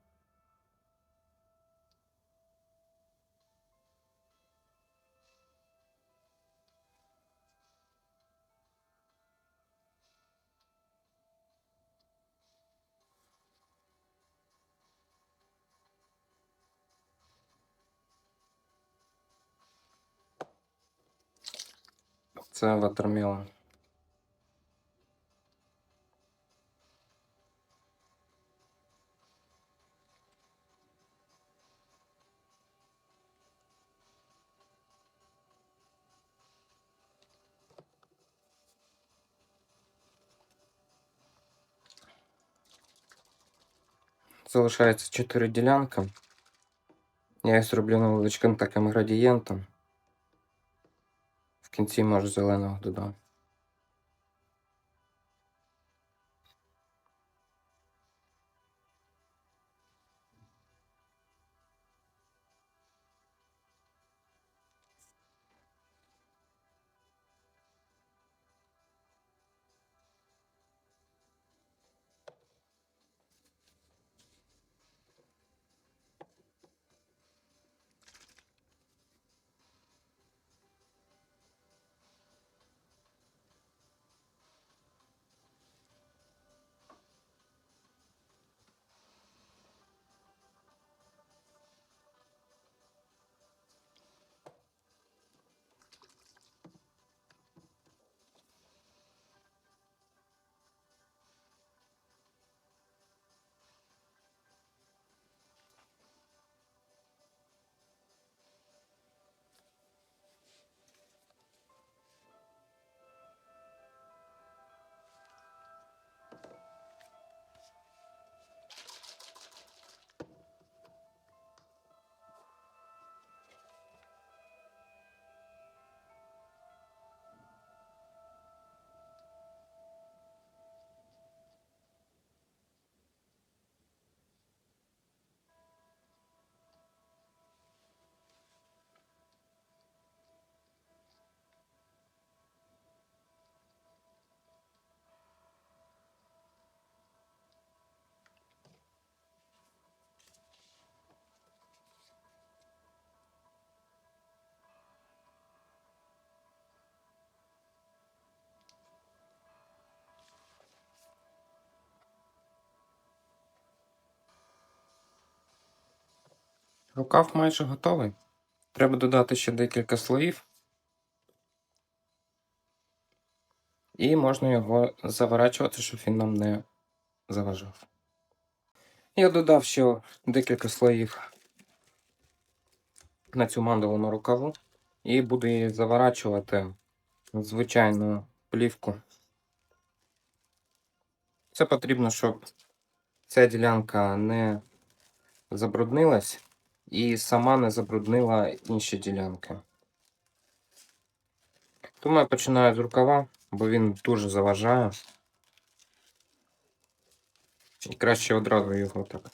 Це Watermelon. Залишається 4 ділянки. Я їх зроблю невеличким таким градієнтом. В кінці, може, зеленого додам. Рукав майже готовий. Треба додати ще декілька слоїв. І можна його заворачувати, щоб він нам не заважав. Я додав ще декілька слоїв на цю мандалу на рукаву. І буду її заворачувати в звичайну плівку. Це потрібно, щоб ця ділянка не забруднилась і сама не забруднила інші ділянки. Тому я починаю з рукава, бо він дуже заважає. І краще одразу його так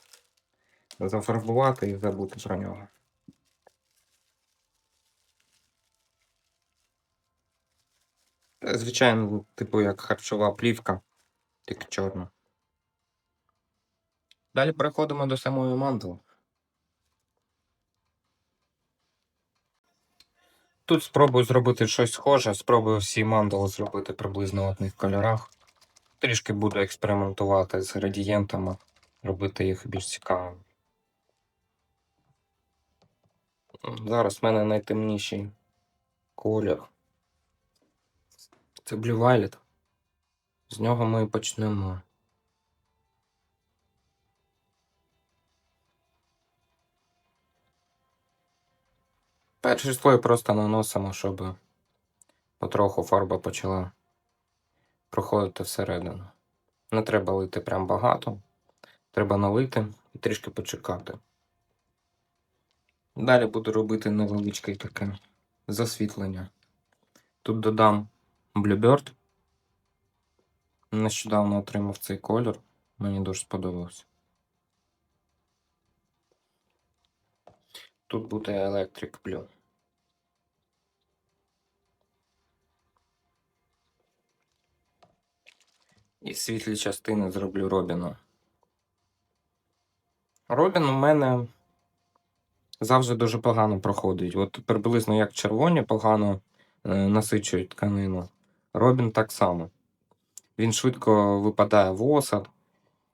зафарбувати і забути про нього. Звичайно, типу як харчова плівка, тільки чорна. Далі переходимо до самої мандали. Тут спробую зробити щось схоже, спробую всі мандали зробити приблизно в одних кольорах. Трішки буду експериментувати з градієнтами, робити їх більш цікавими. Зараз в мене найтемніший колір. Це Blue Violet. З нього ми і почнемо. Перший слой просто наносимо, щоб потроху фарба почала проходити всередину. Не треба лити прям багато, треба налити і трішки почекати. Далі буду робити невеличке таке засвітлення. Тут додам Bluebird. Нещодавно отримав цей колір, мені дуже сподобався. Тут буде Electric Blue. І світлі частини зроблю Робіну. Робін у мене завжди дуже погано проходить. От приблизно як червоні погано насичують тканину. Робін так само. Він швидко випадає в осад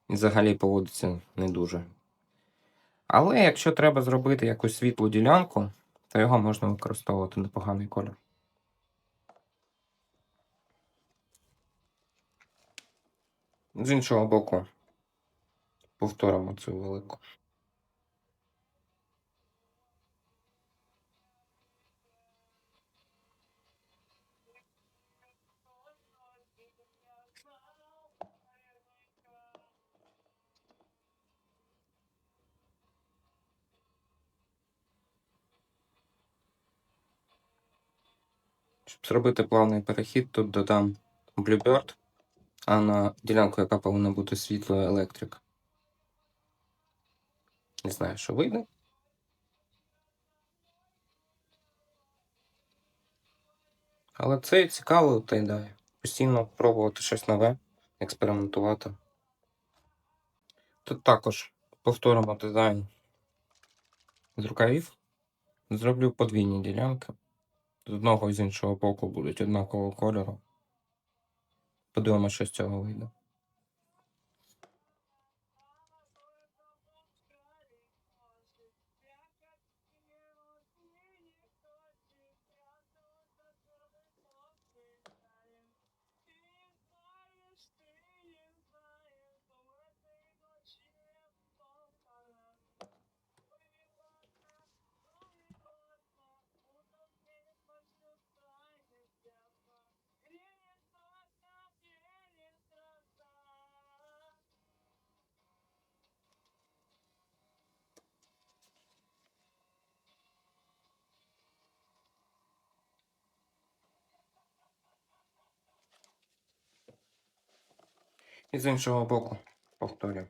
і взагалі поводиться не дуже. Але якщо треба зробити якусь світлу ділянку, то його можна використовувати непоганий колір. З іншого боку, повторимо цю велику. Щоб зробити плавний перехід, тут додам Bluebird, а на ділянку, яка повинна бути світлою, Electric. Не знаю, що вийде. Але це цікаво, та й дає. Постійно пробувати щось нове, експериментувати. Тут також повторимо дизайн з рукавів. Зроблю подвійні ділянки. З одного і з іншого боку будуть однакового кольору. Подивимося, що з цього вийде. І з іншого боку повторюю.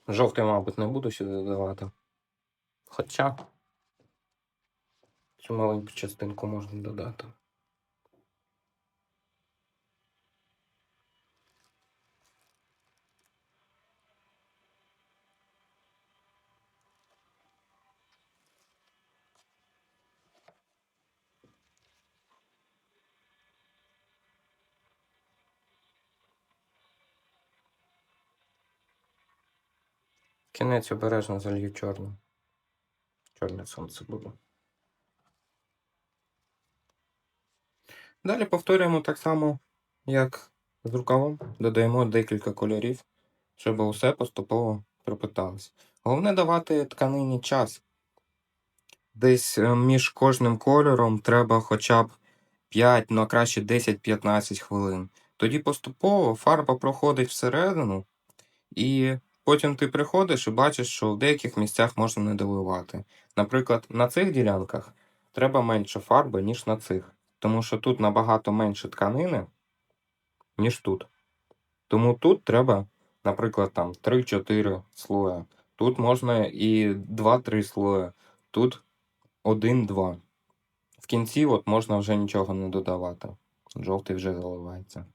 Жовтий, мабуть, не буду сюди додавати. Хоча цю маленьку частинку можна додати. Кінець обережно залью чорним. Чорне сонце буде. Далі повторюємо так само, як з рукавом. Додаємо декілька кольорів, щоб усе поступово пропиталось. Головне давати тканині час. Десь між кожним кольором треба хоча б 5, ну а краще 10-15 хвилин. Тоді поступово фарба проходить всередину, і потім ти приходиш і бачиш, що в деяких місцях можна не доливати. Наприклад, на цих ділянках треба менше фарби, ніж на цих. Тому що тут набагато менше тканини, ніж тут. Тому тут треба, наприклад, там 3-4 слоя. Тут можна і 2-3 слоя. Тут 1-2. В кінці от можна вже нічого не додавати. Жовтий вже заливається.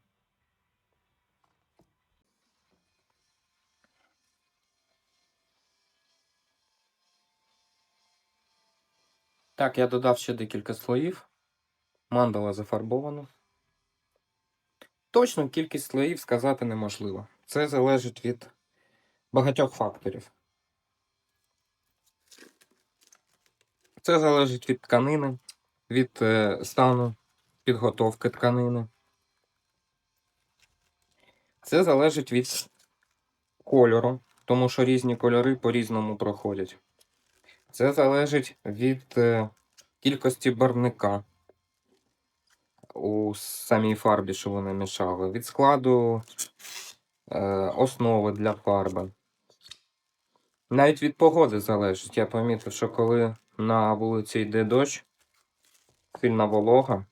Так, я додав ще декілька слоїв. Мандала зафарбована. Точну кількість слоїв сказати неможливо. Це залежить від багатьох факторів. Це залежить від тканини, від стану підготовки тканини. Це залежить від кольору, тому що різні кольори по-різному проходять. Це залежить від кількості барвника у самій фарбі, що вони мішали, від складу основи для фарби. Навіть від погоди залежить. Я помітив, що коли на вулиці йде дощ, сильна волога,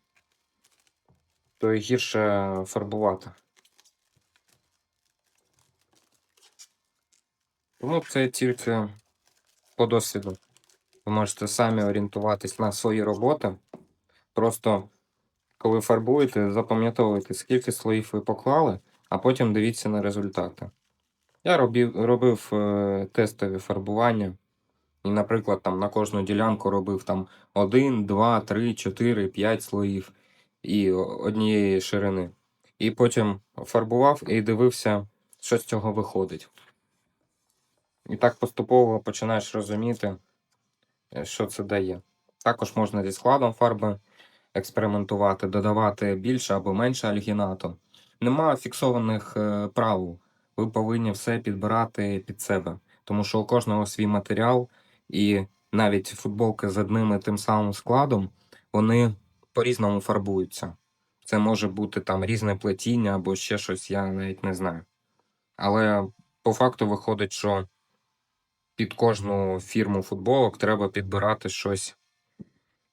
то і гірше фарбувати. Тому це тільки по досвіду. Ви можете самі орієнтуватись на свої роботи. Просто, коли фарбуєте, запам'ятовуйте, скільки слоїв ви поклали, а потім дивіться на результати. Я робив тестові фарбування. І, наприклад, там на кожну ділянку робив там 1, 2, 3, 4, 5 слоїв і однієї ширини. І потім фарбував і дивився, що з цього виходить. І так поступово починаєш розуміти, що це дає. Також можна зі складом фарби експериментувати, додавати більше або менше альгінату. Немає фіксованих правил. Ви повинні все підбирати під себе. Тому що у кожного свій матеріал, і навіть футболки з одним і тим самим складом, вони по-різному фарбуються. Це може бути там різне плетіння або ще щось, я навіть не знаю. Але по факту виходить, що під кожну фірму футболок треба підбирати щось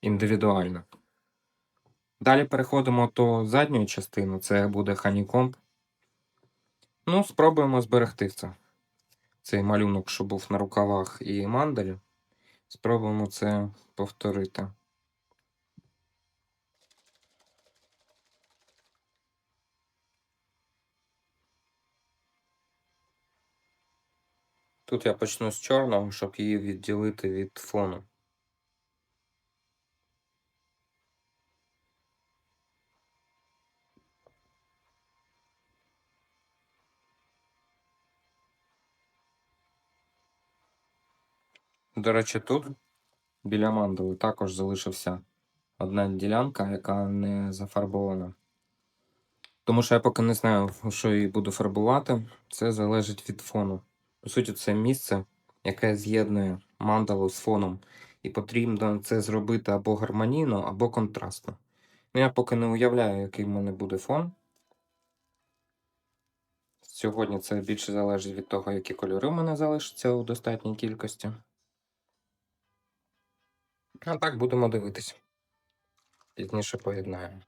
індивідуальне. Далі переходимо до задньої частини, це буде ханікомб. Ну, спробуємо зберегти це. Цей малюнок, що був на рукавах і мандалі. Спробуємо це повторити. Тут я почну з чорного, щоб її відділити від фону. До речі, тут біля мандали також залишився одна ділянка, яка не зафарбована. Тому що я поки не знаю, що її буду фарбувати. Це залежить від фону. По суті, це місце, яке з'єднує мандалу з фоном. І потрібно це зробити або гармонійно, або контрастно. Ну, я поки не уявляю, який в мене буде фон. Сьогодні це більше залежить від того, які кольори в мене залишаться у достатній кількості. А так будемо дивитись. Пізніше поєднаємо.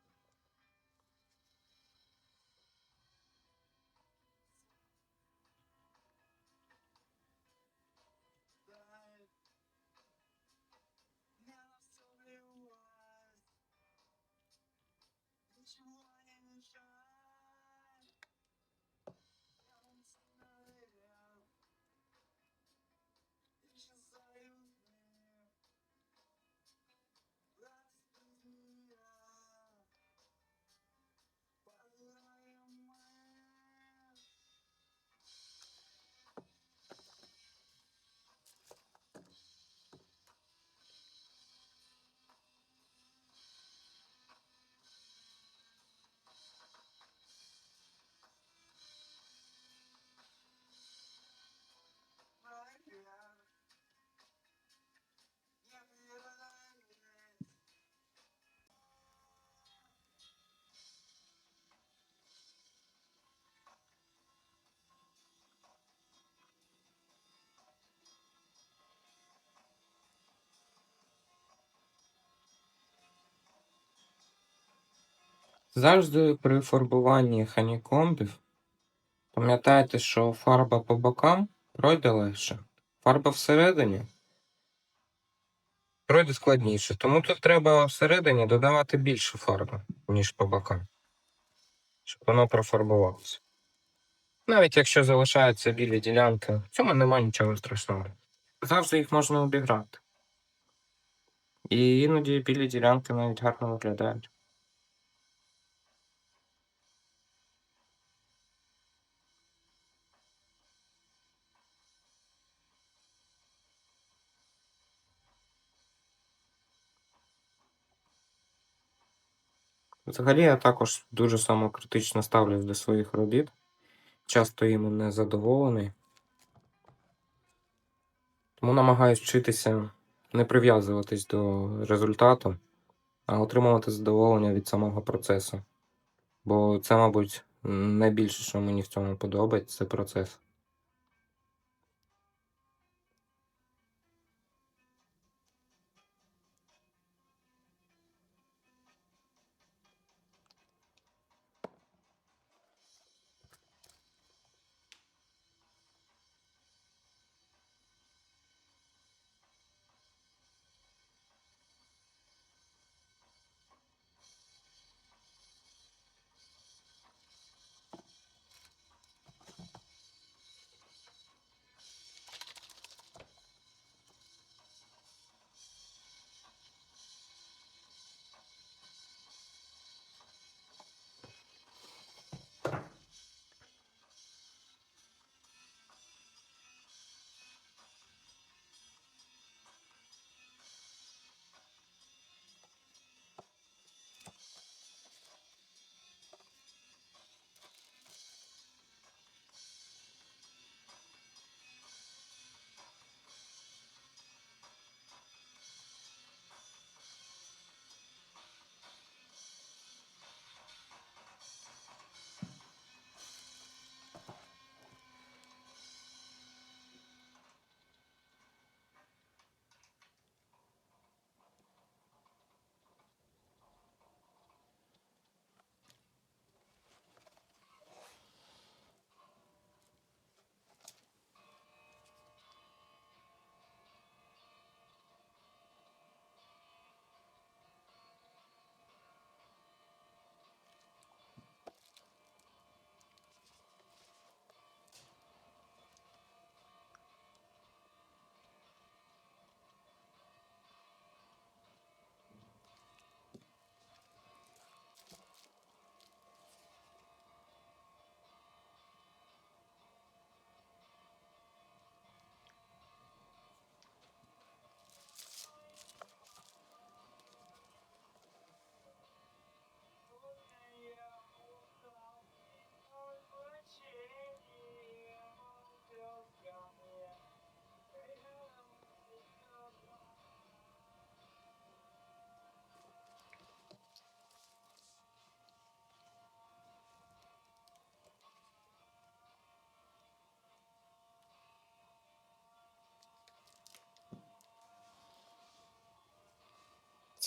Завжди при фарбуванні ханікомбів пам'ятайте, що фарба по бокам пройде легше. Фарба всередині пройде складніше, тому тут треба всередині додавати більше фарби, ніж по бокам, щоб воно профарбувалося. Навіть якщо залишаються білі ділянки, в цьому немає нічого страшного. Завжди їх можна обіграти. І іноді білі ділянки навіть гарно виглядають. Взагалі я також дуже самокритично ставлюсь до своїх робіт. Часто їм не задоволений. Тому намагаюсь вчитися не прив'язуватись до результату, а отримувати задоволення від самого процесу. Бо це, мабуть, найбільше, що мені в цьому подобається, це процес.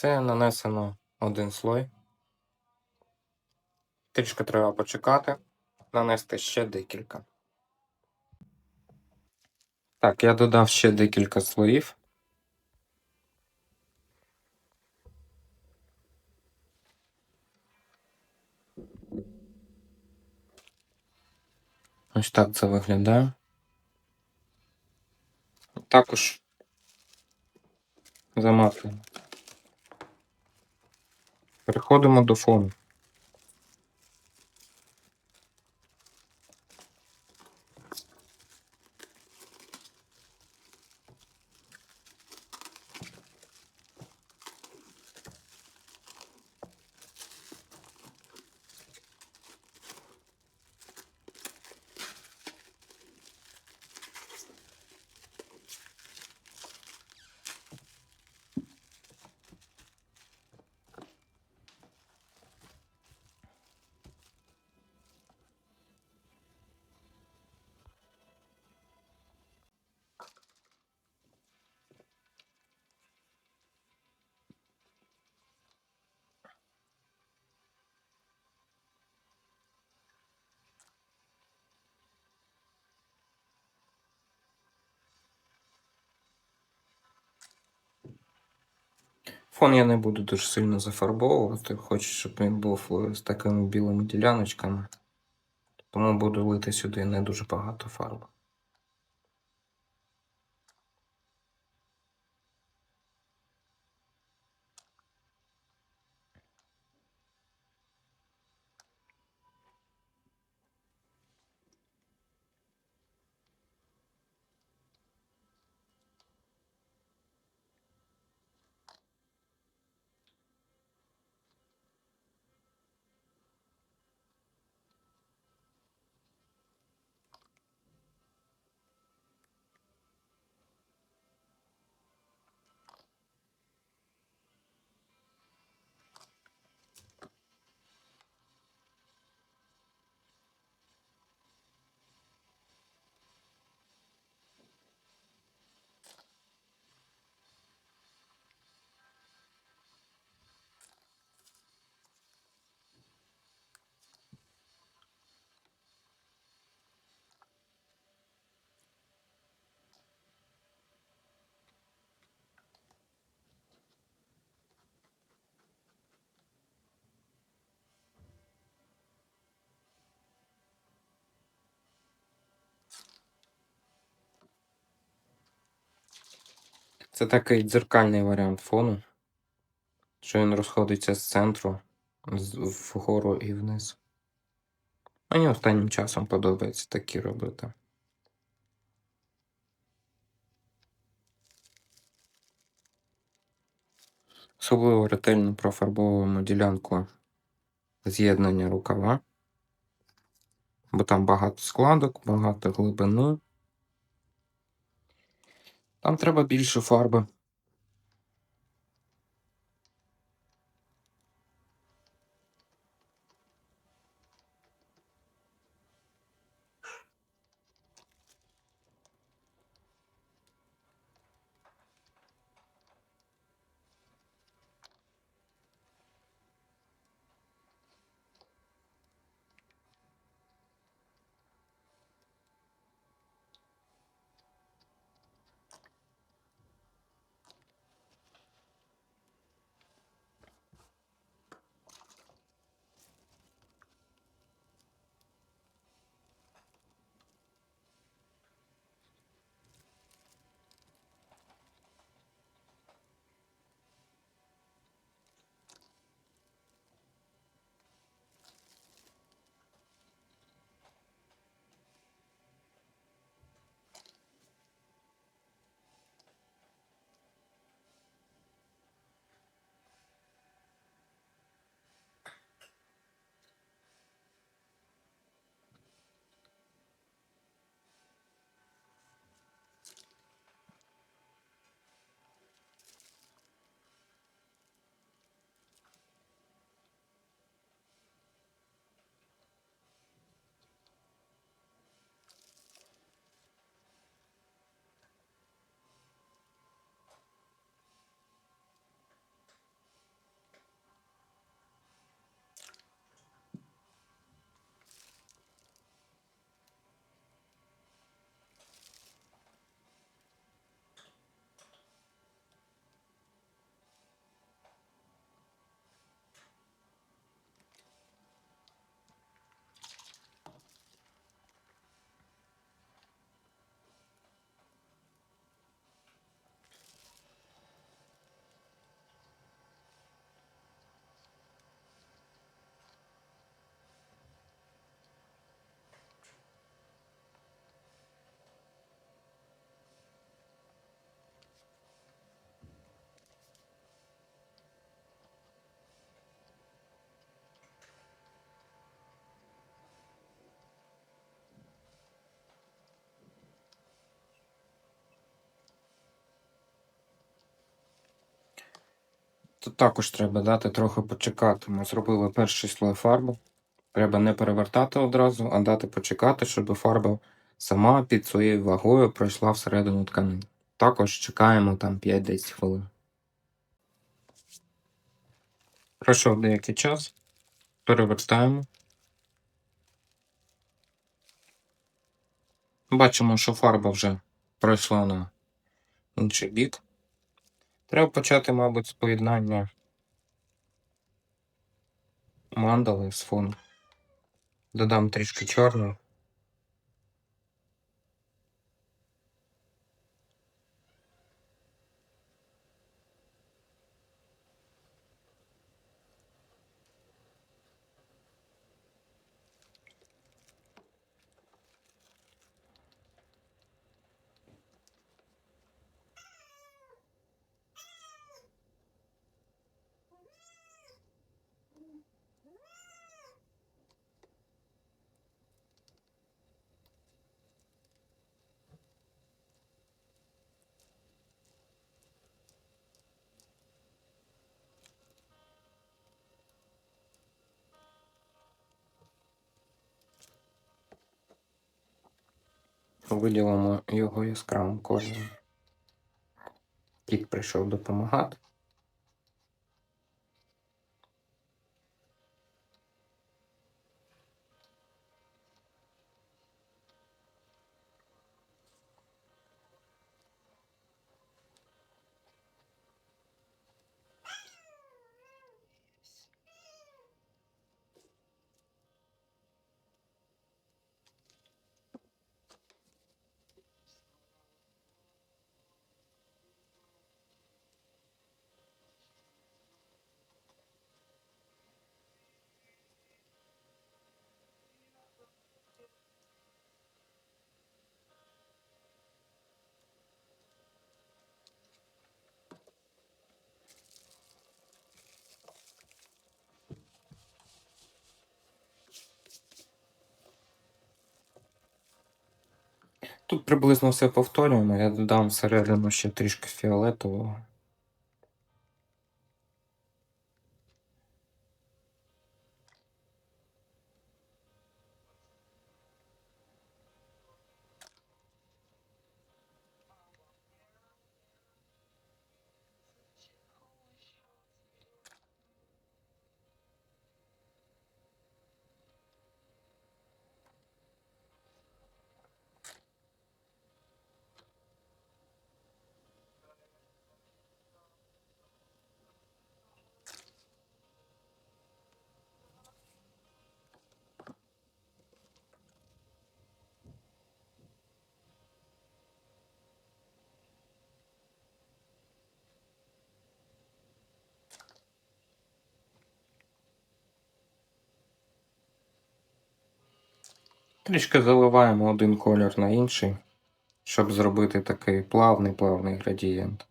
Це нанесено один слой. Трішки треба почекати, нанести ще декілька. Так, я додав ще декілька слоїв. Ось так це виглядає. Також заматуємо. Переходимо до фону. Фон я не буду дуже сильно зафарбовувати, хочу, щоб він був з такими білими діляночками, тому буду лити сюди не дуже багато фарби. Це такий дзеркальний варіант фону, що він розходиться з центру вгору і вниз. Мені останнім часом подобається такі робити. Особливо ретельно профарбовуємо ділянку з'єднання рукава, бо там багато складок, багато глибини. Там треба більше фарби. Тут також треба дати трохи почекати. Ми зробили перший слой фарби. Треба не перевертати одразу, а дати почекати, щоб фарба сама під своєю вагою пройшла всередину тканини. Також чекаємо там 5-10 хвилин. Пройшов деякий час, перевертаємо. Бачимо, що фарба вже пройшла на інший бік. Треба почати, мабуть, з поєднання мандали з фону. Додам трішки чорного. Виділимо його яскравим кольором. Кіт прийшов допомагати. Тут приблизно все повторюємо, я додам всередину ще трішки фіолетового. Трішки заливаємо один колір на інший, щоб зробити такий плавний градієнт.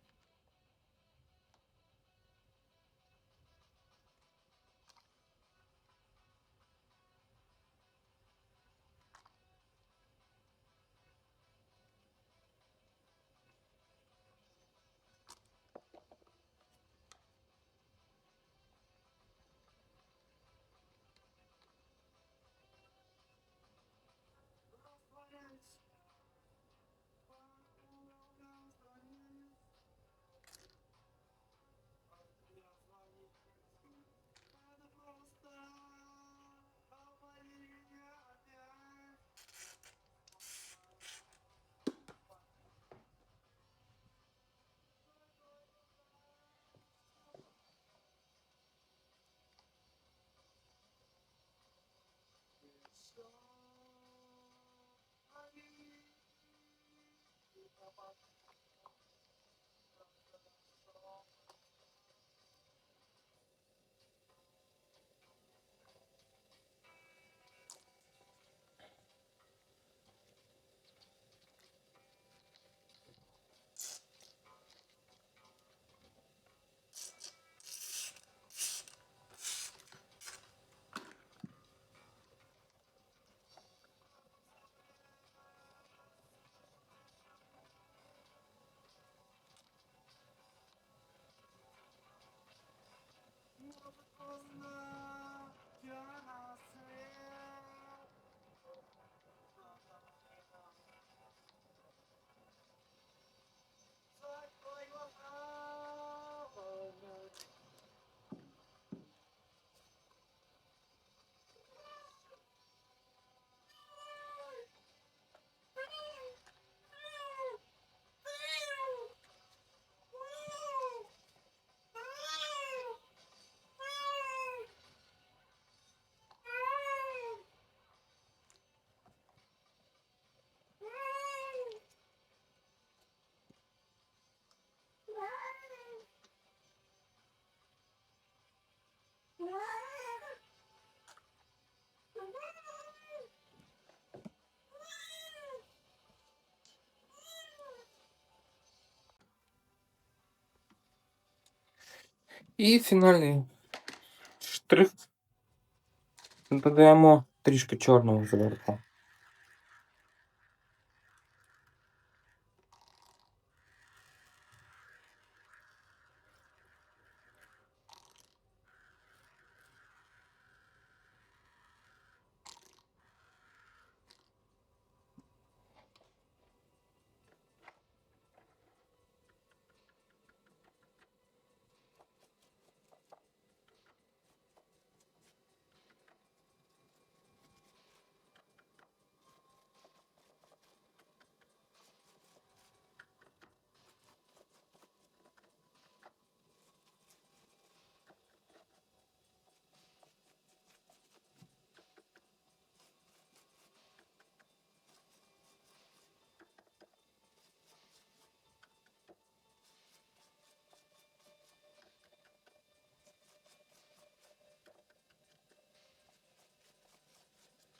І фінальний штрих. Додаємо трішки чорного зверху.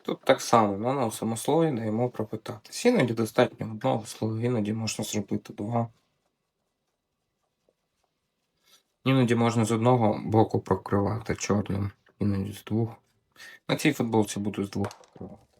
Тут так само наносимо слой, даємо пропитатись. Іноді достатньо одного слою, іноді можна зробити два. Іноді можна з одного боку прокривати чорним, іноді з двох. На цій футболці буду з двох покривати.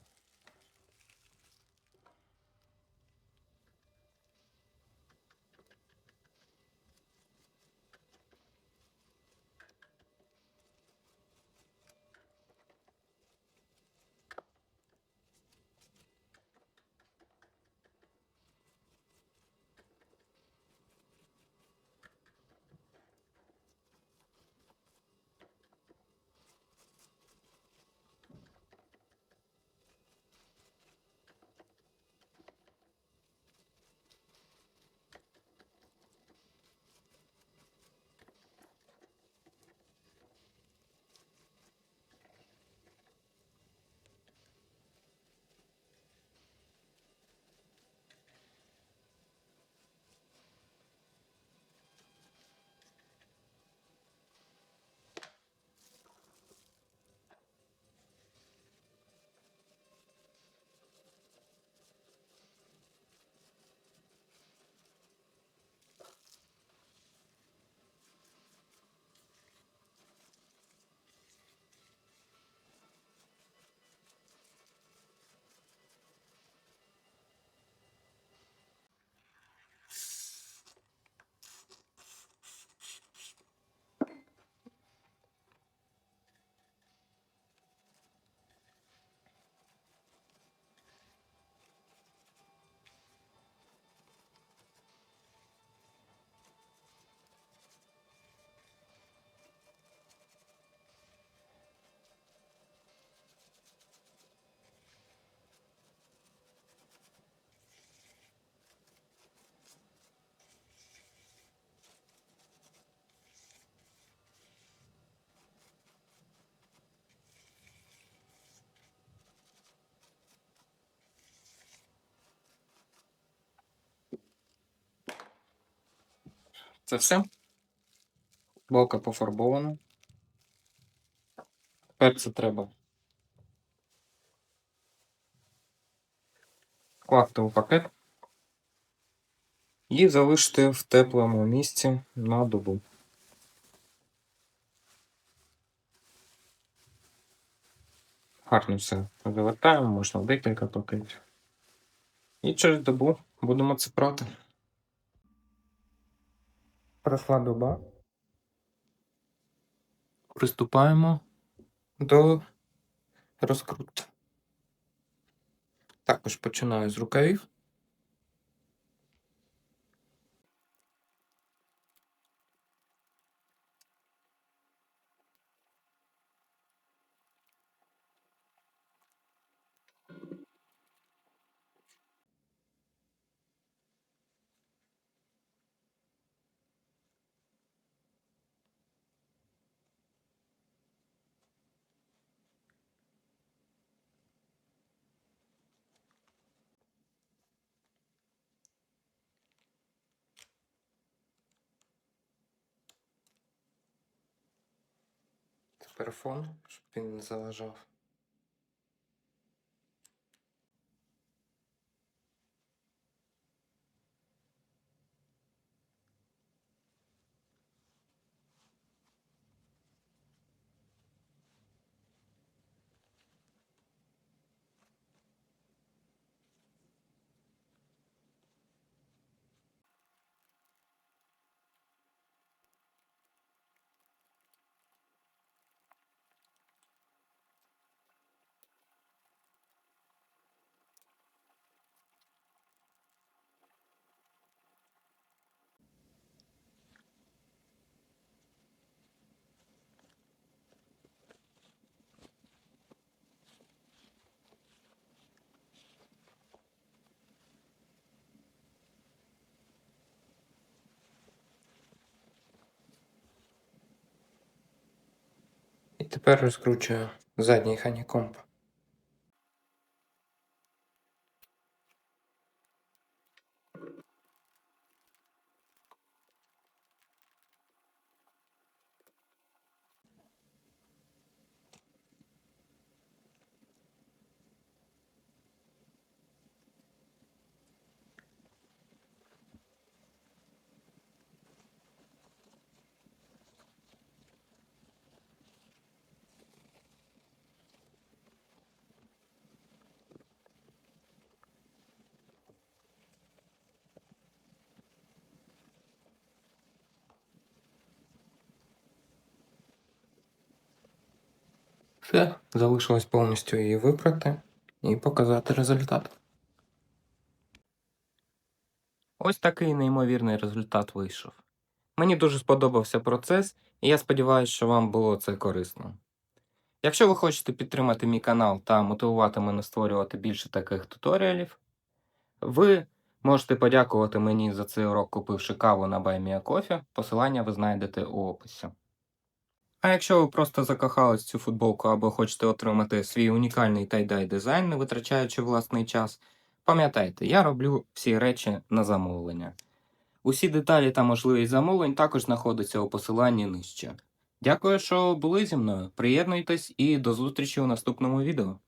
Це все. Футболка пофарбована. Тепер це треба вкласти у пакет і залишити в теплому місці на добу. Гарно все завертаємо, можна декілька пакетів. І через добу будемо це прати. Пройшла доба. Приступаємо до розкрутки. Також починаю з рукавів. Тепер фон, щоб він не заважав. І тепер розкручую задній ханікомб. Все, залишилось повністю її випрати і показати результат. Ось такий неймовірний результат вийшов. Мені дуже сподобався процес, і я сподіваюся, що вам було це корисно. Якщо ви хочете підтримати мій канал та мотивувати мене створювати більше таких туторіалів, ви можете подякувати мені за цей урок, купивши каву на BuyMeACoffee, посилання ви знайдете у описі. А якщо ви просто закохались в цю футболку або хочете отримати свій унікальний тай-дай дизайн, не витрачаючи власний час, пам'ятайте, я роблю всі речі на замовлення. Усі деталі та можливість замовлень також знаходяться у посиланні нижче. Дякую, що були зі мною. Приєднуйтесь і до зустрічі у наступному відео.